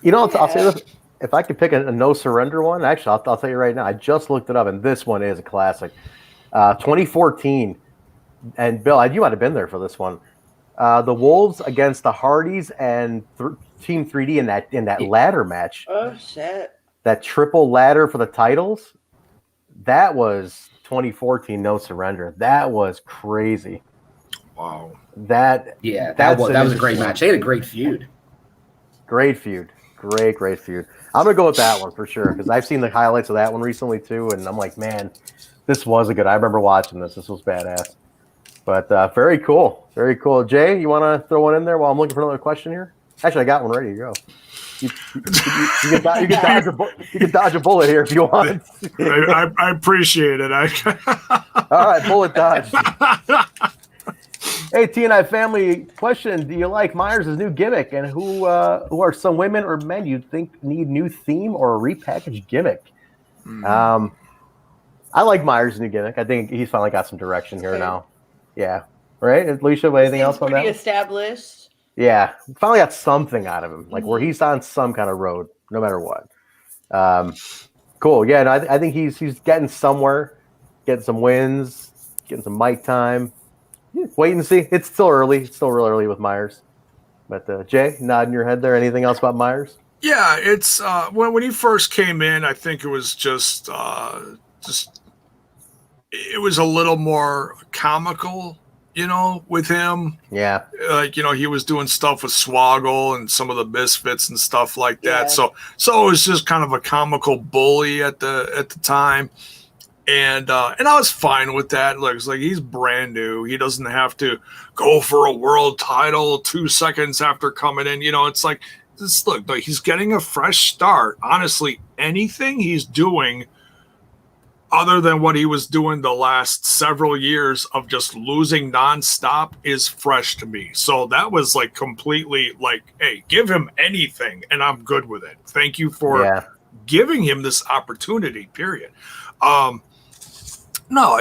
You know, I'll say this. If I could pick a no surrender one, actually, I'll tell you right now. I just looked it up, and this one is a classic. 2014, and Bill, you might have been there for this one. The Wolves against the Hardys and Team 3D in that ladder match. Oh shit! That triple ladder for the titles. That was 2014 no surrender. That was crazy. Wow. That was a great match. They had a great feud. Great feud. Great feud. I'm going to go with that one for sure because I've seen the highlights of that one recently too, and I'm like, man, this was a good. I remember watching this. This was badass. But very cool. Very cool. Jay, you want to throw one in there while I'm looking for another question here? Actually, I got one ready to go. You can dodge a bullet here if you want. I appreciate it. All right, bullet dodge. Hey, TNI family, question: do you like Myers' new gimmick, and who are some women or men you think need new theme or a repackaged gimmick? I like Myers' new gimmick. I think he's finally got some direction here now. Yeah, right. Alicia, anything else on that? Pretty established. Yeah, finally got something out of him, like where he's on some kind of road, no matter what. Cool. Yeah, no, I think he's getting somewhere, getting some wins, getting some mic time. Wait and see. It's still early. It's still real early with Myers. But Jay, nodding your head there. Anything else about Myers? Yeah, it's when he first came in, I think it was just it was a little more comical, with him. Yeah. Like, he was doing stuff with Swoggle and some of the Misfits and stuff like that. Yeah. So it was just kind of a comical bully at the time. And I was fine with that. Like, it's like he's brand new. He doesn't have to go for a world title 2 seconds after coming in. It's like, look, he's getting a fresh start. Honestly, anything he's doing other than what he was doing the last several years of just losing nonstop is fresh to me. So that was like completely like, hey, give him anything and I'm good with it. Thank you for giving him this opportunity, period. No,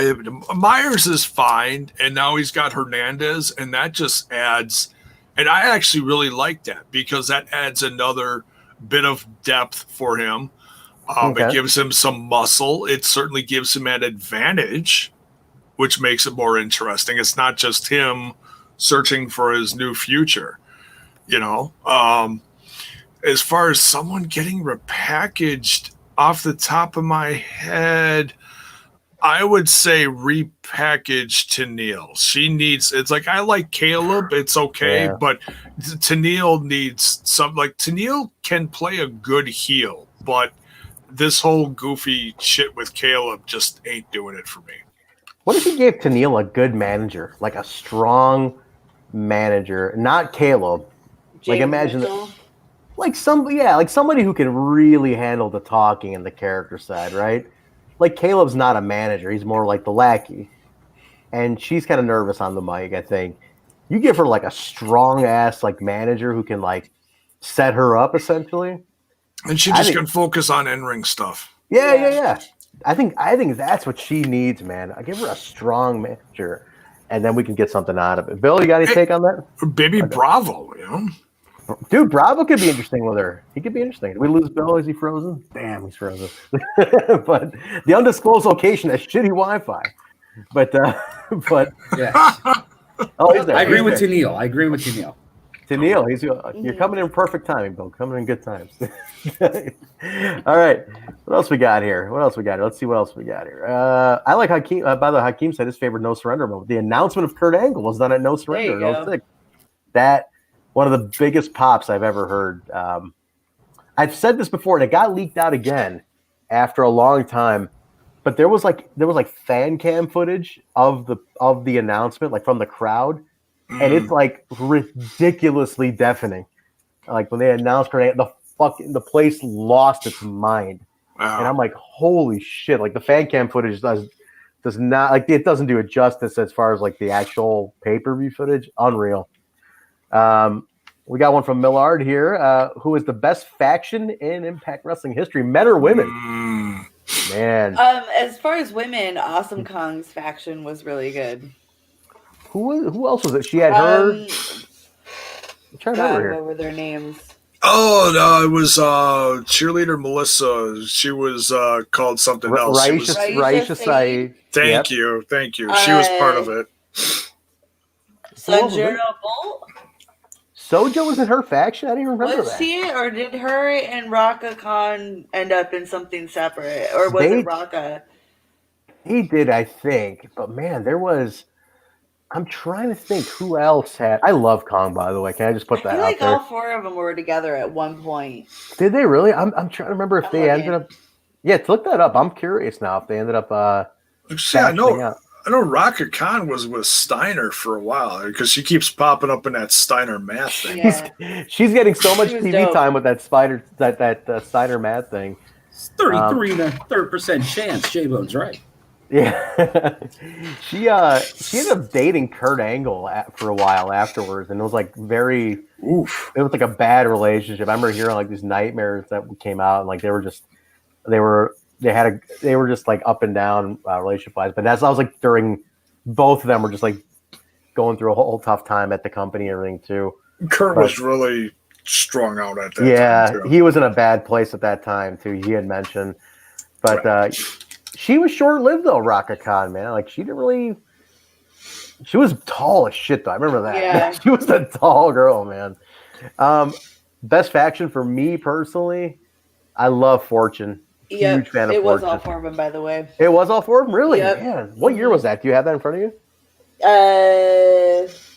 Myers is fine, and now he's got Hernandez, and that just adds, and I actually really like that because that adds another bit of depth for him. It gives him some muscle. It certainly gives him an advantage, which makes it more interesting. It's not just him searching for his new future, As far as someone getting repackaged off the top of my head, I would say repackage Tennille. She needs, it's like, I like Caleb, it's okay, but Tennille needs some, like, Tennille can play a good heel, but this whole goofy shit with Caleb just ain't doing it for me. What if you gave Tennille a good manager, like a strong manager, not Caleb? Jake like, imagine Mitchell. Like somebody who can really handle the talking and the character side, right? Like Caleb's not a manager; he's more like the lackey, and she's kind of nervous on the mic. I think you give her like a strong ass like manager who can like set her up essentially. And she just can focus on in-ring stuff. Yeah. I think that's what she needs, man. I give her a strong manager, and then we can get something out of it. Bill, you got any take on that? Baby Bravo, Dude, Bravo could be interesting with her. He could be interesting. Did we lose Bill? Is he frozen? Damn, he's frozen. But the undisclosed location has shitty Wi-Fi. But Yes. oh, he's there. I agree with Tennille. Tennille, you're coming in perfect timing, Bill. Coming in good times. All right. What else we got here? Let's see what else we got here. I like Hakeem. By the way, Hakeem said his favorite No Surrender moment. The announcement of Kurt Angle was done at No Surrender in 06. That one of the biggest pops I've ever heard. I've said this before, and it got leaked out again after a long time. But there was like fan cam footage of the announcement, like from the crowd, and it's like ridiculously deafening. Like when they announced Kurt Angle, the place lost its mind. Wow. And I'm like, holy shit! Like the fan cam footage does not, like, it doesn't do it justice as far as like the actual pay-per-view footage. Unreal. We got one from Millard here. Who is the best faction in Impact Wrestling history, men or women? Man. As far as women, Awesome Kong's faction was really good. Who else was it? She had her. I'm trying to remember here. What were their names? Oh no, it was cheerleader Melissa. She was called something else. Raisha Saeed. Thank you. She was part of it. Sanjuro Bolt. Sojo was in her faction? I didn't even remember that. Was she, or did her and Raka Khan end up in something separate? Or was it Raka? He did, I think. But man, there was... I'm trying to think who else had... I love Kong, by the way. Can I just put that out there? all four of them were together at one point. Did they really? I'm trying to remember if they ended up... Yeah, to look that up. I'm curious now if they ended up... I know Raka Khan was with Steiner for a while because she keeps popping up in that Steiner math thing. Yeah. She's getting so much TV dope. time with that Steiner math thing. It's 33 and a third % chance. J-Bone's right. Yeah, she ended up dating Kurt Angle for a while afterwards, and it was like very. Oof. It was like a bad relationship. I remember hearing like these nightmares that came out, and like they were just like up and down relationship wise. But that was like during both of them were just like going through a whole tough time at the company and everything too. Kurt was really strung out at that time. Yeah, he was in a bad place at that time too. He had mentioned, but she was short lived though. Raka Khan, man, like she didn't really. She was tall as shit though. I remember that. Yeah. She was a tall girl, man. Best faction for me personally, I love Fortune. Huge fan of Fortune. It was all four of them, by the way. It was all four of them? Really? Yep. Man, what year was that? Do you have that in front of you?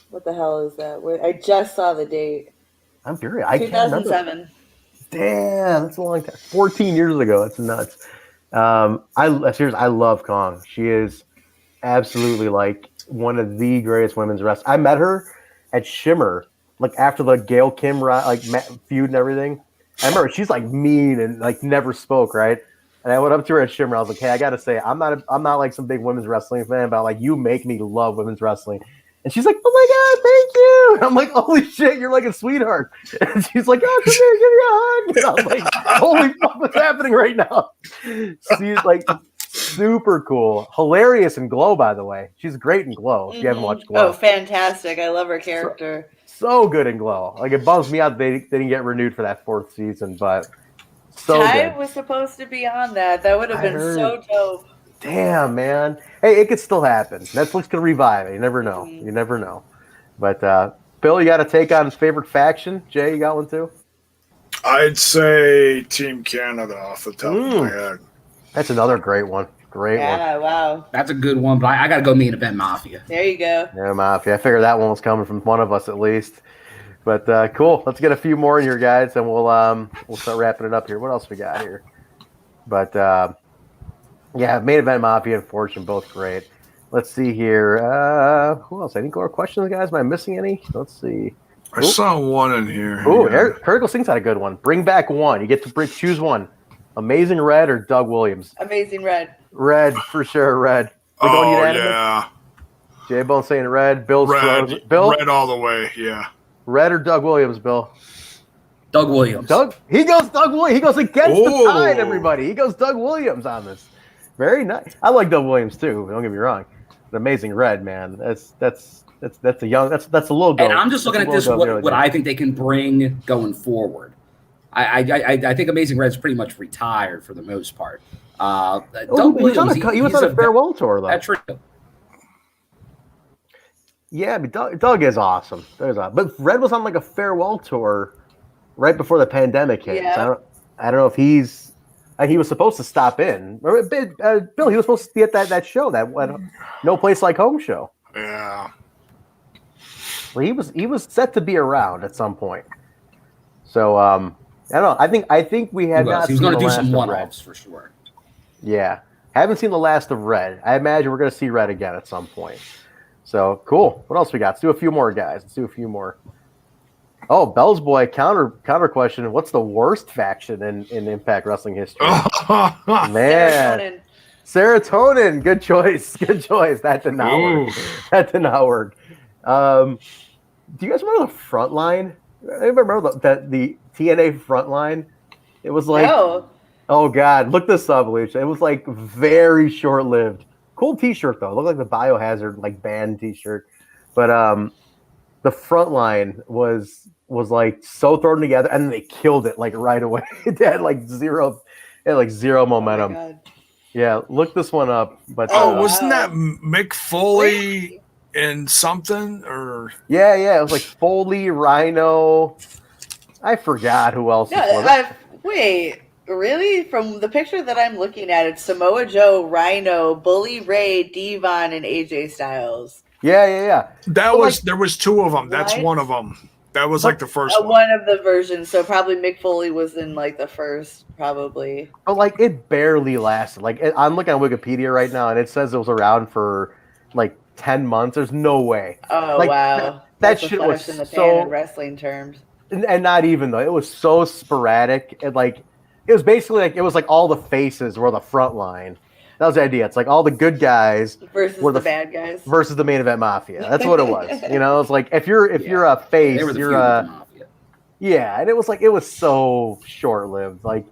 What the hell is that? I just saw the date. I'm curious. I can't remember. 2007. Damn, that's a long time. 14 years ago. That's nuts. I love Kong. She is absolutely like one of the greatest women's wrestlers. I met her at Shimmer, like after the Gail Kim feud and everything. I remember she's like mean and like never spoke, right? And I went up to her at Shimmer. I was like, "Hey, I gotta say, I'm not like some big women's wrestling fan, but like you make me love women's wrestling." And she's like, "Oh my god, thank you!" And I'm like, "Holy shit, you're like a sweetheart." And she's like, "Oh, come here, give me a hug." And I'm like, "Holy fuck, what's happening right now?" She's like super cool, hilarious in Glow, by the way. She's great in Glow. If you haven't watched Glow, Oh, fantastic! I love her character. So good in Glow. Like it bums me out they didn't get renewed for that 4th season, but so Ty good. was supposed to be on that. That would have been so dope. Damn, man. Hey, it could still happen. Netflix can revive it. You never know. You never know. But Bill, you got a take on his favorite faction? Jay, you got one too? I'd say Team Canada off the top of my head. That's another great one. Great one. Yeah, wow. That's a good one, but I got to go main event Mafia. There you go. Yeah, Mafia. I figured that one was coming from one of us at least. But cool. Let's get a few more in here, guys, and we'll start wrapping it up here. What else we got here? But yeah, main event Mafia and Fortune, both great. Let's see here. Who else? Any more questions, guys? Am I missing any? Let's see. I saw one in here. Oh, Critical Sing's had a good one. Bring back one. You get to choose one. Amazing Red or Doug Williams? Amazing Red. Red, for sure, Red. We're going unanimous? Yeah. J-Bone saying Red. Bill's Red. frozen. Bill? Red all the way, yeah. Red or Doug Williams, Bill? Doug Williams. He goes Doug Williams. He goes against the Oh. tide, everybody. He goes Doug Williams on this. Very nice. I like Doug Williams too. Don't get me wrong. An amazing red, man. That's a young. That's a little goat. And I'm just looking at this. What I think they can bring going forward. I think Amazing Red's pretty much retired for the most part. Doug Williams. He was on a farewell tour though. That's true. Yeah, but Doug is awesome. But Red was on like a farewell tour right before the pandemic hit. Yeah. So I don't know if he was supposed to stop in. Bill, he was supposed to be at that show, that No Place Like Home show. Yeah. Well, he was set to be around at some point. So I don't know. I think we had not. He was going to to do some one-offs for sure. Yeah, haven't seen the last of Red. I imagine we're going to see Red again at some point. So cool. What else we got? Let's do a few more, guys. Let's do a few more. Oh, Bell's Boy counter question. What's the worst faction in Impact Wrestling history? Man, Serotonin. Good choice. Good choice. That did not work. That did not work. Do you guys remember the front line? Anybody remember the TNA front line? It was like, oh God, look this up, Alicia. It was like very short lived. Cool T-shirt though. It looked like the Biohazard like band T-shirt, but the front line was like so thrown together, and then they killed it like right away. It had like zero momentum. Oh yeah, look this one up. But wasn't that Mick Foley and something or? Yeah, it was like Foley, Rhino. I forgot who else. Wait. Really? From the picture that I'm looking at, it's Samoa Joe, Rhino, Bully Ray, Devon, and AJ Styles. Yeah. There was two of them. That's one of them. That was like the first one. One of the versions. So probably Mick Foley was in like the first, probably. But like it barely lasted. Like I'm looking at Wikipedia right now, and it says it was around for like 10 months. There's no way. Oh like, wow, that shit was in the so in wrestling terms. And not even though it was so sporadic and like. It was basically like it was like all the faces were the front line. That was the idea. It's like all the good guys versus were the bad guys versus the main event mafia. That's what it was. It's like if you're a face, you're a mafia. Yeah, and it was so short lived. Like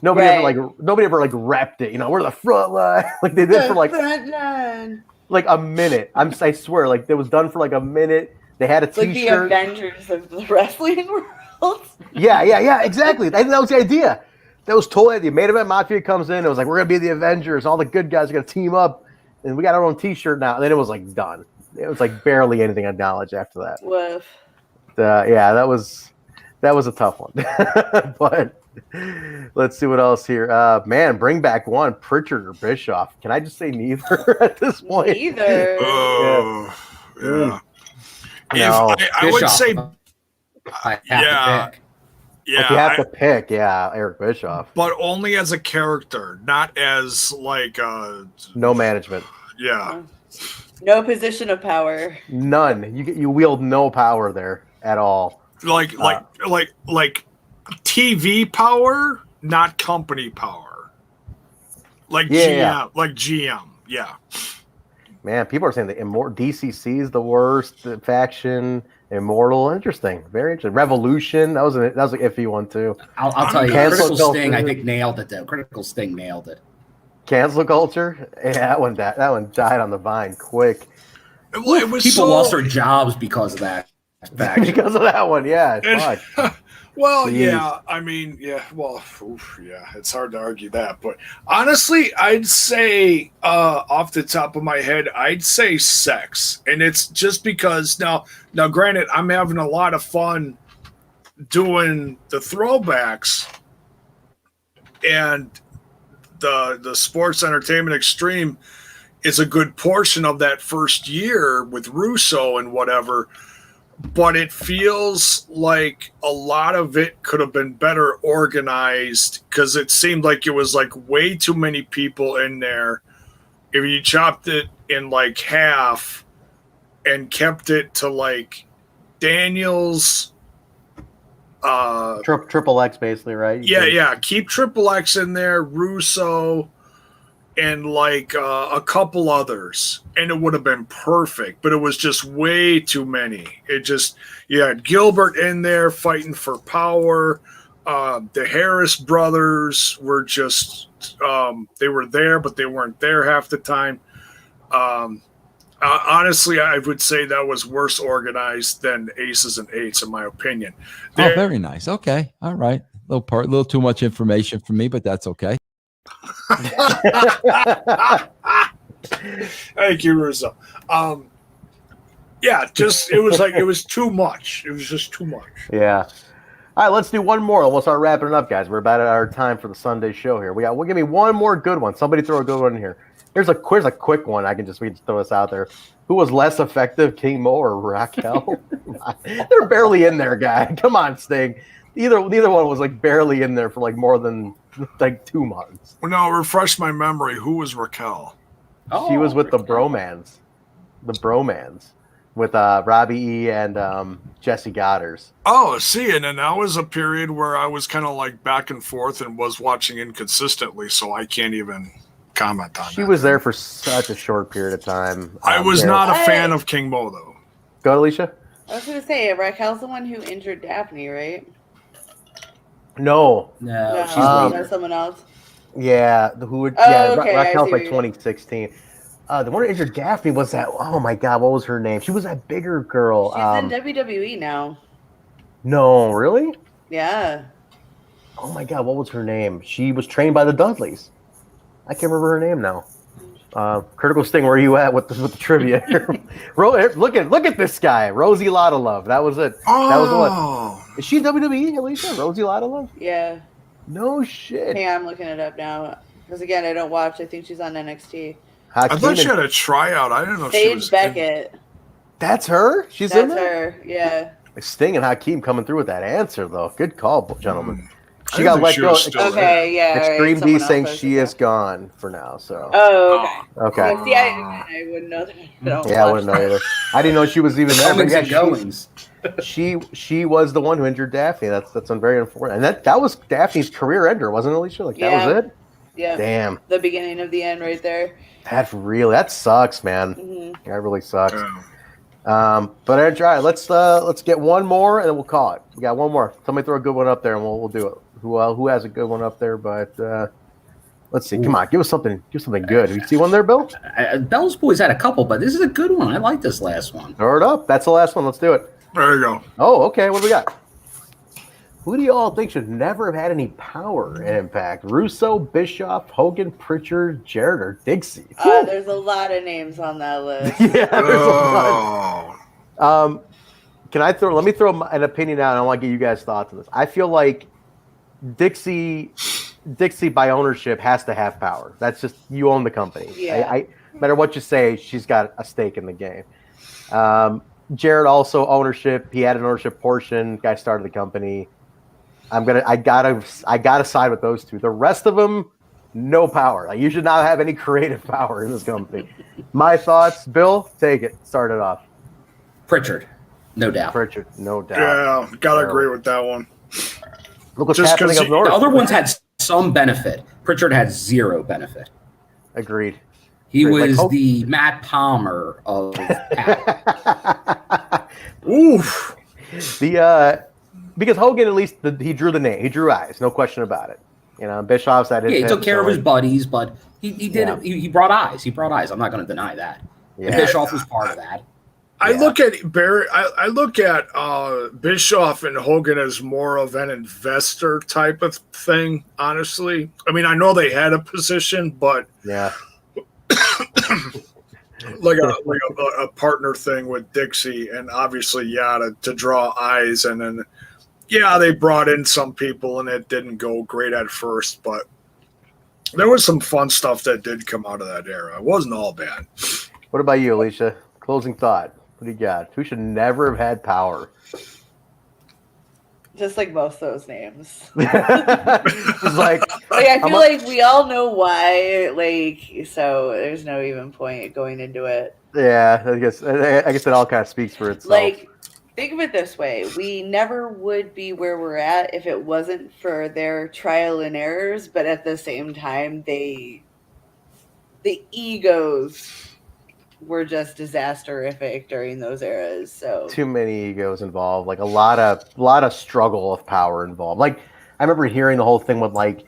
nobody ever repped it. We're the front line. Like they did for like a minute. I swear, like it was done for like a minute. They had a T-shirt. Like the Avengers of the wrestling world. Yeah, exactly. That was the idea. That was totally the main event mafia comes in. It was like we're gonna be the Avengers. All the good guys are gonna team up, and we got our own T-shirt now. And then it was like done. It was like barely anything acknowledged after that. Woof. That was a tough one. But let's see what else here. Man, bring back one Pritchard or Bischoff. Can I just say neither at this point? Neither. Yeah. No. I would say, I have to pick. Yeah, you have to pick, Eric Bischoff, but only as a character, not as like no management. Yeah, no position of power. None. You wield no power there at all. Like TV power, not company power. Like GM, like GM. Yeah. Man, people are saying the DCC is the worst faction. Immortal, interesting, very interesting. Revolution, that was an iffy one too. I'll tell you, Critical Sting, I think nailed it though. Critical Sting nailed it. Cancel culture, yeah, that one died on the vine quick. People lost their jobs because of that. Because of that one, yeah. Well, Jeez. yeah, I mean, yeah, well, it's hard to argue that. But honestly, I'd say, off the top of my head, I'd say sex. And it's just because, now, granted, I'm having a lot of fun doing the throwbacks and the Sports Entertainment Extreme is a good portion of that first year with Russo and whatever. But it feels like a lot of it could have been better organized because it seemed like it was like way too many people in there. If you chopped it in like half and kept it to like Daniels, Triple X basically, right? Yeah. Keep Triple X in there, Russo, and like a couple others, and it would have been perfect, but it was just way too many. It just, you had Gilbert in there fighting for power. The Harris brothers were just, they were there, but they weren't there half the time. Honestly, I would say that was worse organized than Aces and Eights, in my opinion. Oh, very nice. Okay. All right. A little too much information for me, but that's okay. Thank you, Rizzo. Yeah, just it was too much. It was just too much. Yeah. All right, let's do one more. We'll start wrapping it up, guys. We're about at our time for the Sunday show here. We'll give me one more good one. Somebody throw a good one in here. Here's a quick one. We can just throw this out there. Who was less effective, King Mo or Raquel? They're barely in there, guy. Come on, Sting. Neither one was like barely in there for like more than like 2 months. Well, now refresh my memory. Who was Raquel? She was with the Bromans. The Bromans. With Robbie E. and Jesse Godders. Oh, see, and then that was a period where I was kind of like back and forth and was watching inconsistently, so I can't even comment on that. She was there for such a short period of time. I was not a fan of King Mo, though. Go, Alicia. I was going to say, Raquel's the one who injured Daphne, right? No, She's someone else. Yeah, okay, Raquel's like 2016. The one who injured Daphne was that. Oh my God, what was her name? She was that bigger girl. She's in WWE now. No, really? Yeah. Oh my God, what was her name? She was trained by the Dudleys. I can't remember her name now. Critical Sting, where are you at with the trivia? Look at this guy, Rosie Lotta Love. That was it. Oh. That was what? Is she WWE, Alicia? Rosie Lotta Love? Yeah. No shit. Hey, I'm looking it up now. Because again, I don't watch. I think she's on NXT. I thought she had a tryout. I didn't know if she was. Sage Beckett. That's her? She's in there? That's her, yeah. Sting and Hakeem coming through with that answer, though. Good call, gentlemen. She got let go. Okay, yeah. Extreme right. D saying she is gone for now. So. Oh, okay. Okay. See, I wouldn't know that. Yeah, I wouldn't know either. I didn't know she was even there. But yeah, she was the one who injured Daphne. That's very unfortunate. And that was Daphne's career ender, wasn't it, Alicia? Like that was it. Yeah. Damn. The beginning of the end, right there. That sucks, man. Mm-hmm. That really sucks. But all right, let's get one more and then we'll call it. We got one more. Somebody throw a good one up there and we'll do it. Who has a good one up there? But let's see. Come on, give us something good. You see one there, Bill? Bell's Boys had a couple, but this is a good one. I like this last one. Throw it up. That's the last one. Let's do it. There you go. Oh, okay. What do we got? Who do you all think should never have had any power in Impact? Russo, Bischoff, Hogan, Pritchard, Jarrett, or Dixie? There's a lot of names on that list. Yeah, there's a lot. Let me throw an opinion out, and I want to get you guys' thoughts on this. I feel like Dixie by ownership has to have power. That's just, you own the company. Yeah. No matter what you say, she's got a stake in the game. Jarrett also ownership. He had an ownership portion. Guy started the company. I gotta side with those two. The rest of them, no power. Like, you should not have any creative power in this company. My thoughts, Bill, take it. Start it off. Pritchard, no doubt. Pritchard, no doubt. Yeah, gotta agree with that one. Look what's happening up north. The other ones had some benefit. Pritchard had zero benefit. Agreed. He was the Matt Palmer of Oof. Because Hogan, at least he drew the name. He drew eyes, no question about it. You know, Bischoff's had his. Yeah, he took care of his buddies, but he did it. He brought eyes. He brought eyes. I'm not going to deny that. Yeah. Bischoff was part of that. I look at Barry. I look at Bischoff and Hogan as more of an investor type of thing. Honestly, I mean, I know they had a position, but yeah, like a partner thing with Dixie, and obviously, to draw eyes, and then they brought in some people, and it didn't go great at first, but there was some fun stuff that did come out of that era. It wasn't all bad. What about you, Alicia? Closing thought. What do you got? Who should never have had power? Just like most of those names. It's like I feel like we all know why. Like, so there's no even point going into it. Yeah, I guess it all kind of speaks for itself. Like, think of it this way: we never would be where we're at if it wasn't for their trial and errors. But at the same time, they the egos were just disasterific during those eras. So too many egos involved, like a lot of struggle of power involved. Like I remember hearing the whole thing with like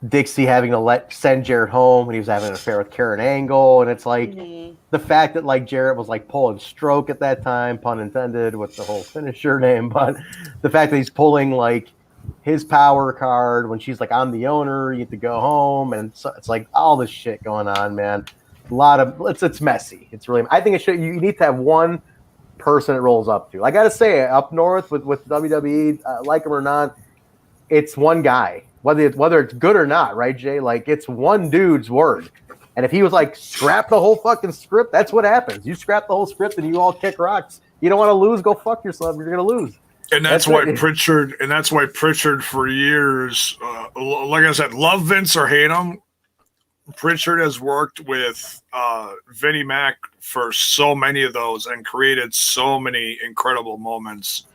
Dixie having to send Jarrett home when he was having an affair with Karen Angle, and it's like the fact that like Jarrett was like pulling stroke at that time, pun intended, with the whole finisher name, but the fact that he's pulling like his power card when she's like, I'm the owner, you get to go home, and so it's like all this shit going on, man. A lot of it's messy. It's really, I think you need to have one person it rolls up to. I gotta say, up north with WWE, like him or not, it's one guy. Whether it's good or not, right, Jay? Like it's one dude's word. And if he was like, scrap the whole fucking script, that's what happens. You scrap the whole script and you all kick rocks. You don't want to lose, go fuck yourself. You're gonna lose. And that's why Pritchard for years, like I said, love Vince or hate him, Pritchard has worked with Vinnie Mac for so many of those and created so many incredible moments.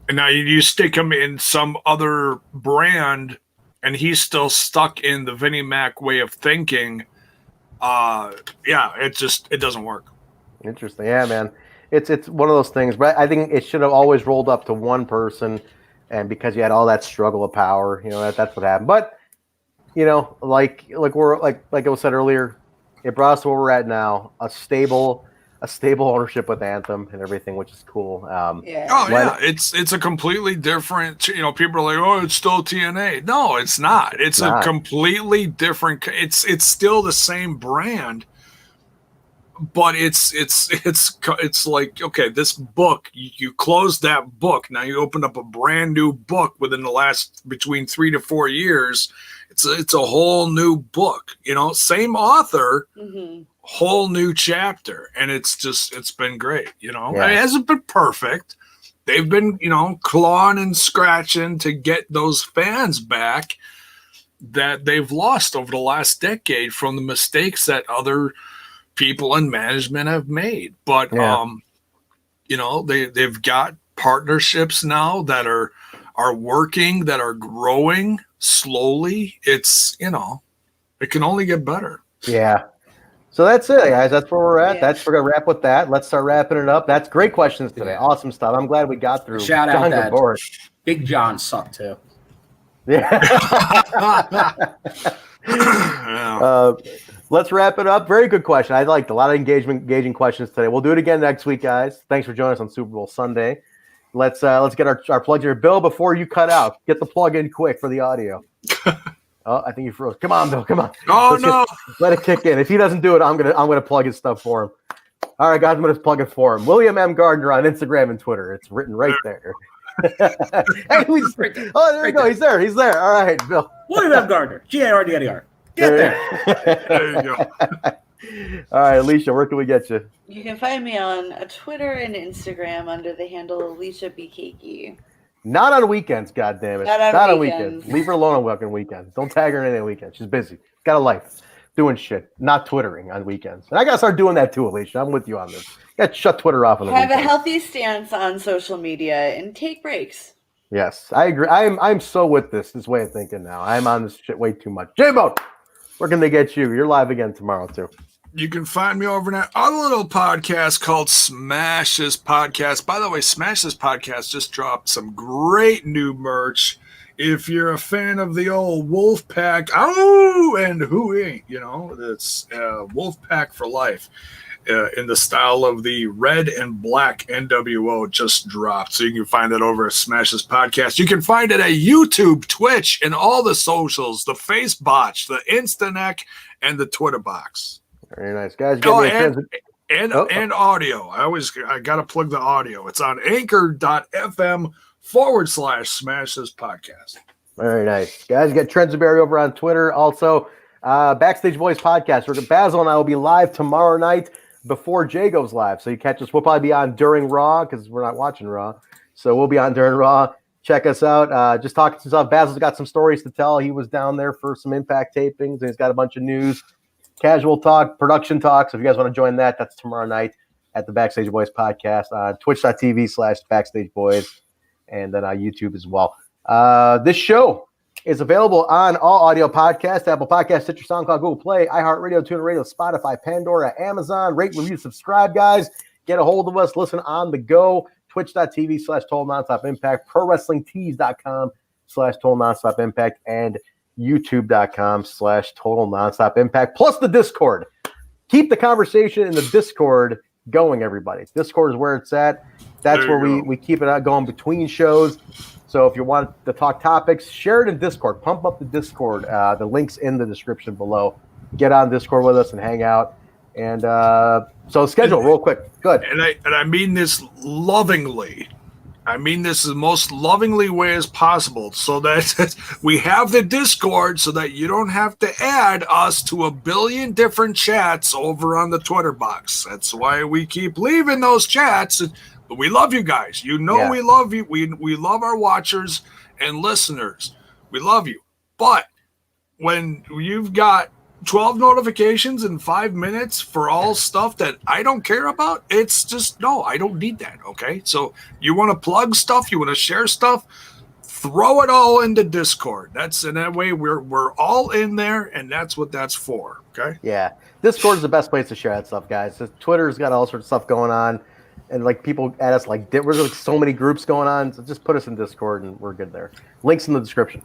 And now you stick him in some other brand and he's still stuck in the Vinnie Mac way of thinking. It doesn't work. Interesting. Yeah, man. It's one of those things, but I think it should have always rolled up to one person, and because you had all that struggle of power, that's what happened. But like it was said earlier, it brought us to where we're at now, a stable ownership with Anthem and everything, which is cool. It's a completely different. People are like, oh, it's still TNA. No, it's not. It's a completely different. It's still the same brand. But it's like, okay, this book, you closed that book. Now you opened up a brand new book within the last between 3 to 4 years. It's a whole new book, same author, whole new chapter. And it's been great, It hasn't been perfect. They've been, clawing and scratching to get those fans back that they've lost over the last decade from the mistakes that other people in management have made, but they've got partnerships now that are working, that are growing slowly. It's it can only get better. Yeah. So that's it, guys. That's where we're at. We're gonna wrap with that. Let's start wrapping it up. That's great questions today. Awesome stuff. I'm glad we got through. Shout out that Big John sucked too. Let's wrap it up. Very good question. I liked a lot of engaging questions today. We'll do it again next week, guys. Thanks for joining us on Super Bowl Sunday. Let's get our plugs here. Bill, before you cut out, get the plug in quick for the audio. Oh, I think you froze. Come on, Bill. Come on. Oh, let it kick in. If he doesn't do it, I'm gonna plug his stuff for him. All right, guys, I'm gonna plug it for him. William M. Gardner on Instagram and Twitter. It's written right there. There you go. He's there. All right, Bill. William M. Gardner. Gardner. Get there. There you go. All right, Alicia, where can we get you? You can find me on Twitter and Instagram under the handle Alicia BKG. Not on weekends, goddammit. Not on weekends. Leave her alone on fucking weekends. Don't tag her in any weekends. She's busy. Got a life. Doing shit. Not Twittering on weekends. And I gotta start doing that too, Alicia. I'm with you on this. Got to shut Twitter off on the weekends. Have weekends. a healthy stance on social media and take breaks. Yes, I agree. I'm so with this way of thinking now. I'm on this shit way too much. J-Bo, where can they get you? You're live again tomorrow too. You can find me over in that other little podcast called Smash This Podcast. By the way, Smash This Podcast just dropped some great new merch. If you're a fan of the old Wolfpack, and who ain't, it's Wolfpack for life. In the style of the red and black NWO just dropped. So you can find that over at Smash This Podcast. You can find it at YouTube, Twitch, and all the socials, the Facebotch, the Instaneck, and the Twitter box. Very nice, guys. And audio. I got to plug the audio. It's on anchor.fm/Smash This Podcast. Very nice, guys. You got Trent's-a-Berry over on Twitter. Also, Backstage Boys Podcast. Basil and I will be live tomorrow night before Jay goes live. So you catch us. We'll probably be on during Raw because we're not watching Raw. So we'll be on during Raw. Check us out. Just talking to stuff. Basil's got some stories to tell. He was down there for some Impact tapings, and he's got a bunch of news. Casual talk, production talk. So if you guys want to join that, that's tomorrow night at the Backstage Boys Podcast on twitch.tv/Backstage Boys, and then on YouTube as well. This show is available on all audio podcasts, Apple Podcasts, Stitcher, SoundCloud, Google Play, iHeartRadio, TuneIn Radio, Spotify, Pandora, Amazon. Rate, review, subscribe, guys. Get a hold of us. Listen on the go. Twitch.tv/Total Nonstop Impact, ProWrestlingTees.com/Total Nonstop Impact, and YouTube.com/Total Nonstop Impact, plus the Discord. Keep the conversation in the Discord going, everybody. Discord is where it's at. That's where we keep it out going between shows. So if you want to talk topics, share it in Discord. Pump up the Discord. The link's in the description below. Get on Discord with us and hang out. And so schedule real quick. Good. And I mean this lovingly. I mean this the most lovingly way as possible, so that we have the Discord so that you don't have to add us to a billion different chats over on the Twitter box. That's why we keep leaving those chats. But we love you guys. You know we love you. We love our watchers and listeners. We love you. But when you've got 12 notifications in 5 minutes for all stuff that I don't care about, it's just, no, I don't need that, okay? So you want to plug stuff, you want to share stuff, throw it all into Discord. That's in that way we're all in there, and that's what that's for, okay? Yeah. Discord is the best place to share that stuff, guys. Twitter's got all sorts of stuff going on. And like people at us, like there's like so many groups going on. So just put us in Discord and we're good there. Links in the description.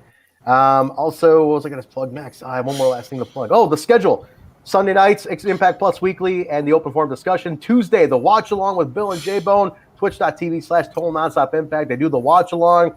Also, what was I going to plug next? I have one more last thing to plug. Oh, the schedule. Sunday nights, Impact Plus Weekly and the Open Forum discussion. Tuesday, the watch along with Bill and J-Bone. Twitch.tv/Total Nonstop Impact. They do the watch along,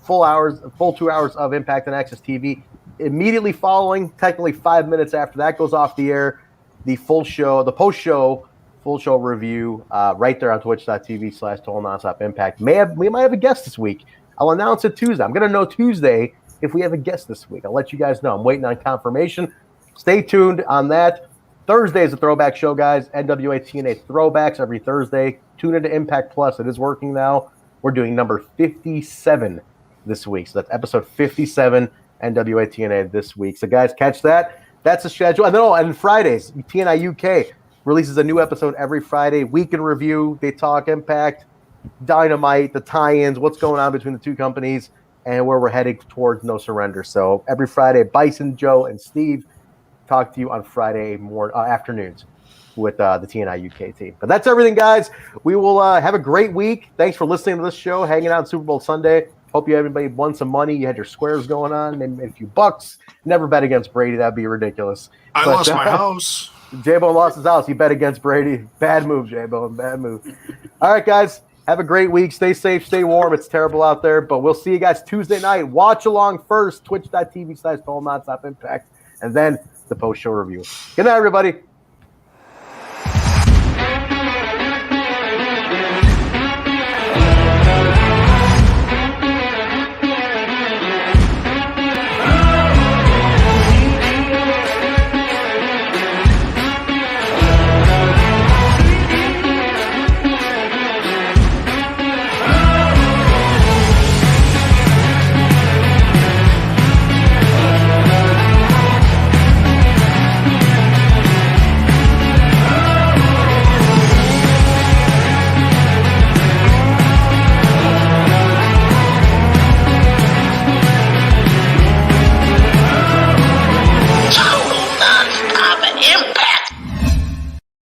full 2 hours of Impact on Access TV. Immediately following, technically 5 minutes after that goes off the air, the full show, the post-show, full show review right there on Twitch.tv/Total Nonstop Impact. We might have a guest this week. I'll announce it Tuesday. I'm going to know Tuesday if we have a guest this week. I'll let you guys know. I'm waiting on confirmation. Stay tuned on that. Thursday is a throwback show, guys. NWA TNA throwbacks every Thursday. Tune into Impact Plus. It is working now. We're doing number 57 this week. So that's episode 57, NWA TNA this week. So, guys, catch that. That's the schedule. And then, Fridays, TNI UK releases a new episode every Friday. Week in review. They talk Impact, Dynamite, the tie-ins, what's going on between the two companies, and where we're heading towards No Surrender. So every Friday, Bison, Joe, and Steve talk to you on Friday afternoons with the TNI UK team. But that's everything, guys. We will have a great week. Thanks for listening to this show, hanging out on Super Bowl Sunday. Hope everybody won some money. You had your squares going on, maybe a few bucks. Never bet against Brady. That'd be ridiculous. I lost my house. J-Bone lost his house. He bet against Brady. Bad move, J-Bone. Bad move. All right, guys. Have a great week. Stay safe. Stay warm. It's terrible out there. But we'll see you guys Tuesday night. Watch along first. Twitch.tv/Total Nonstop Impact. And then the post-show review. Good night, everybody.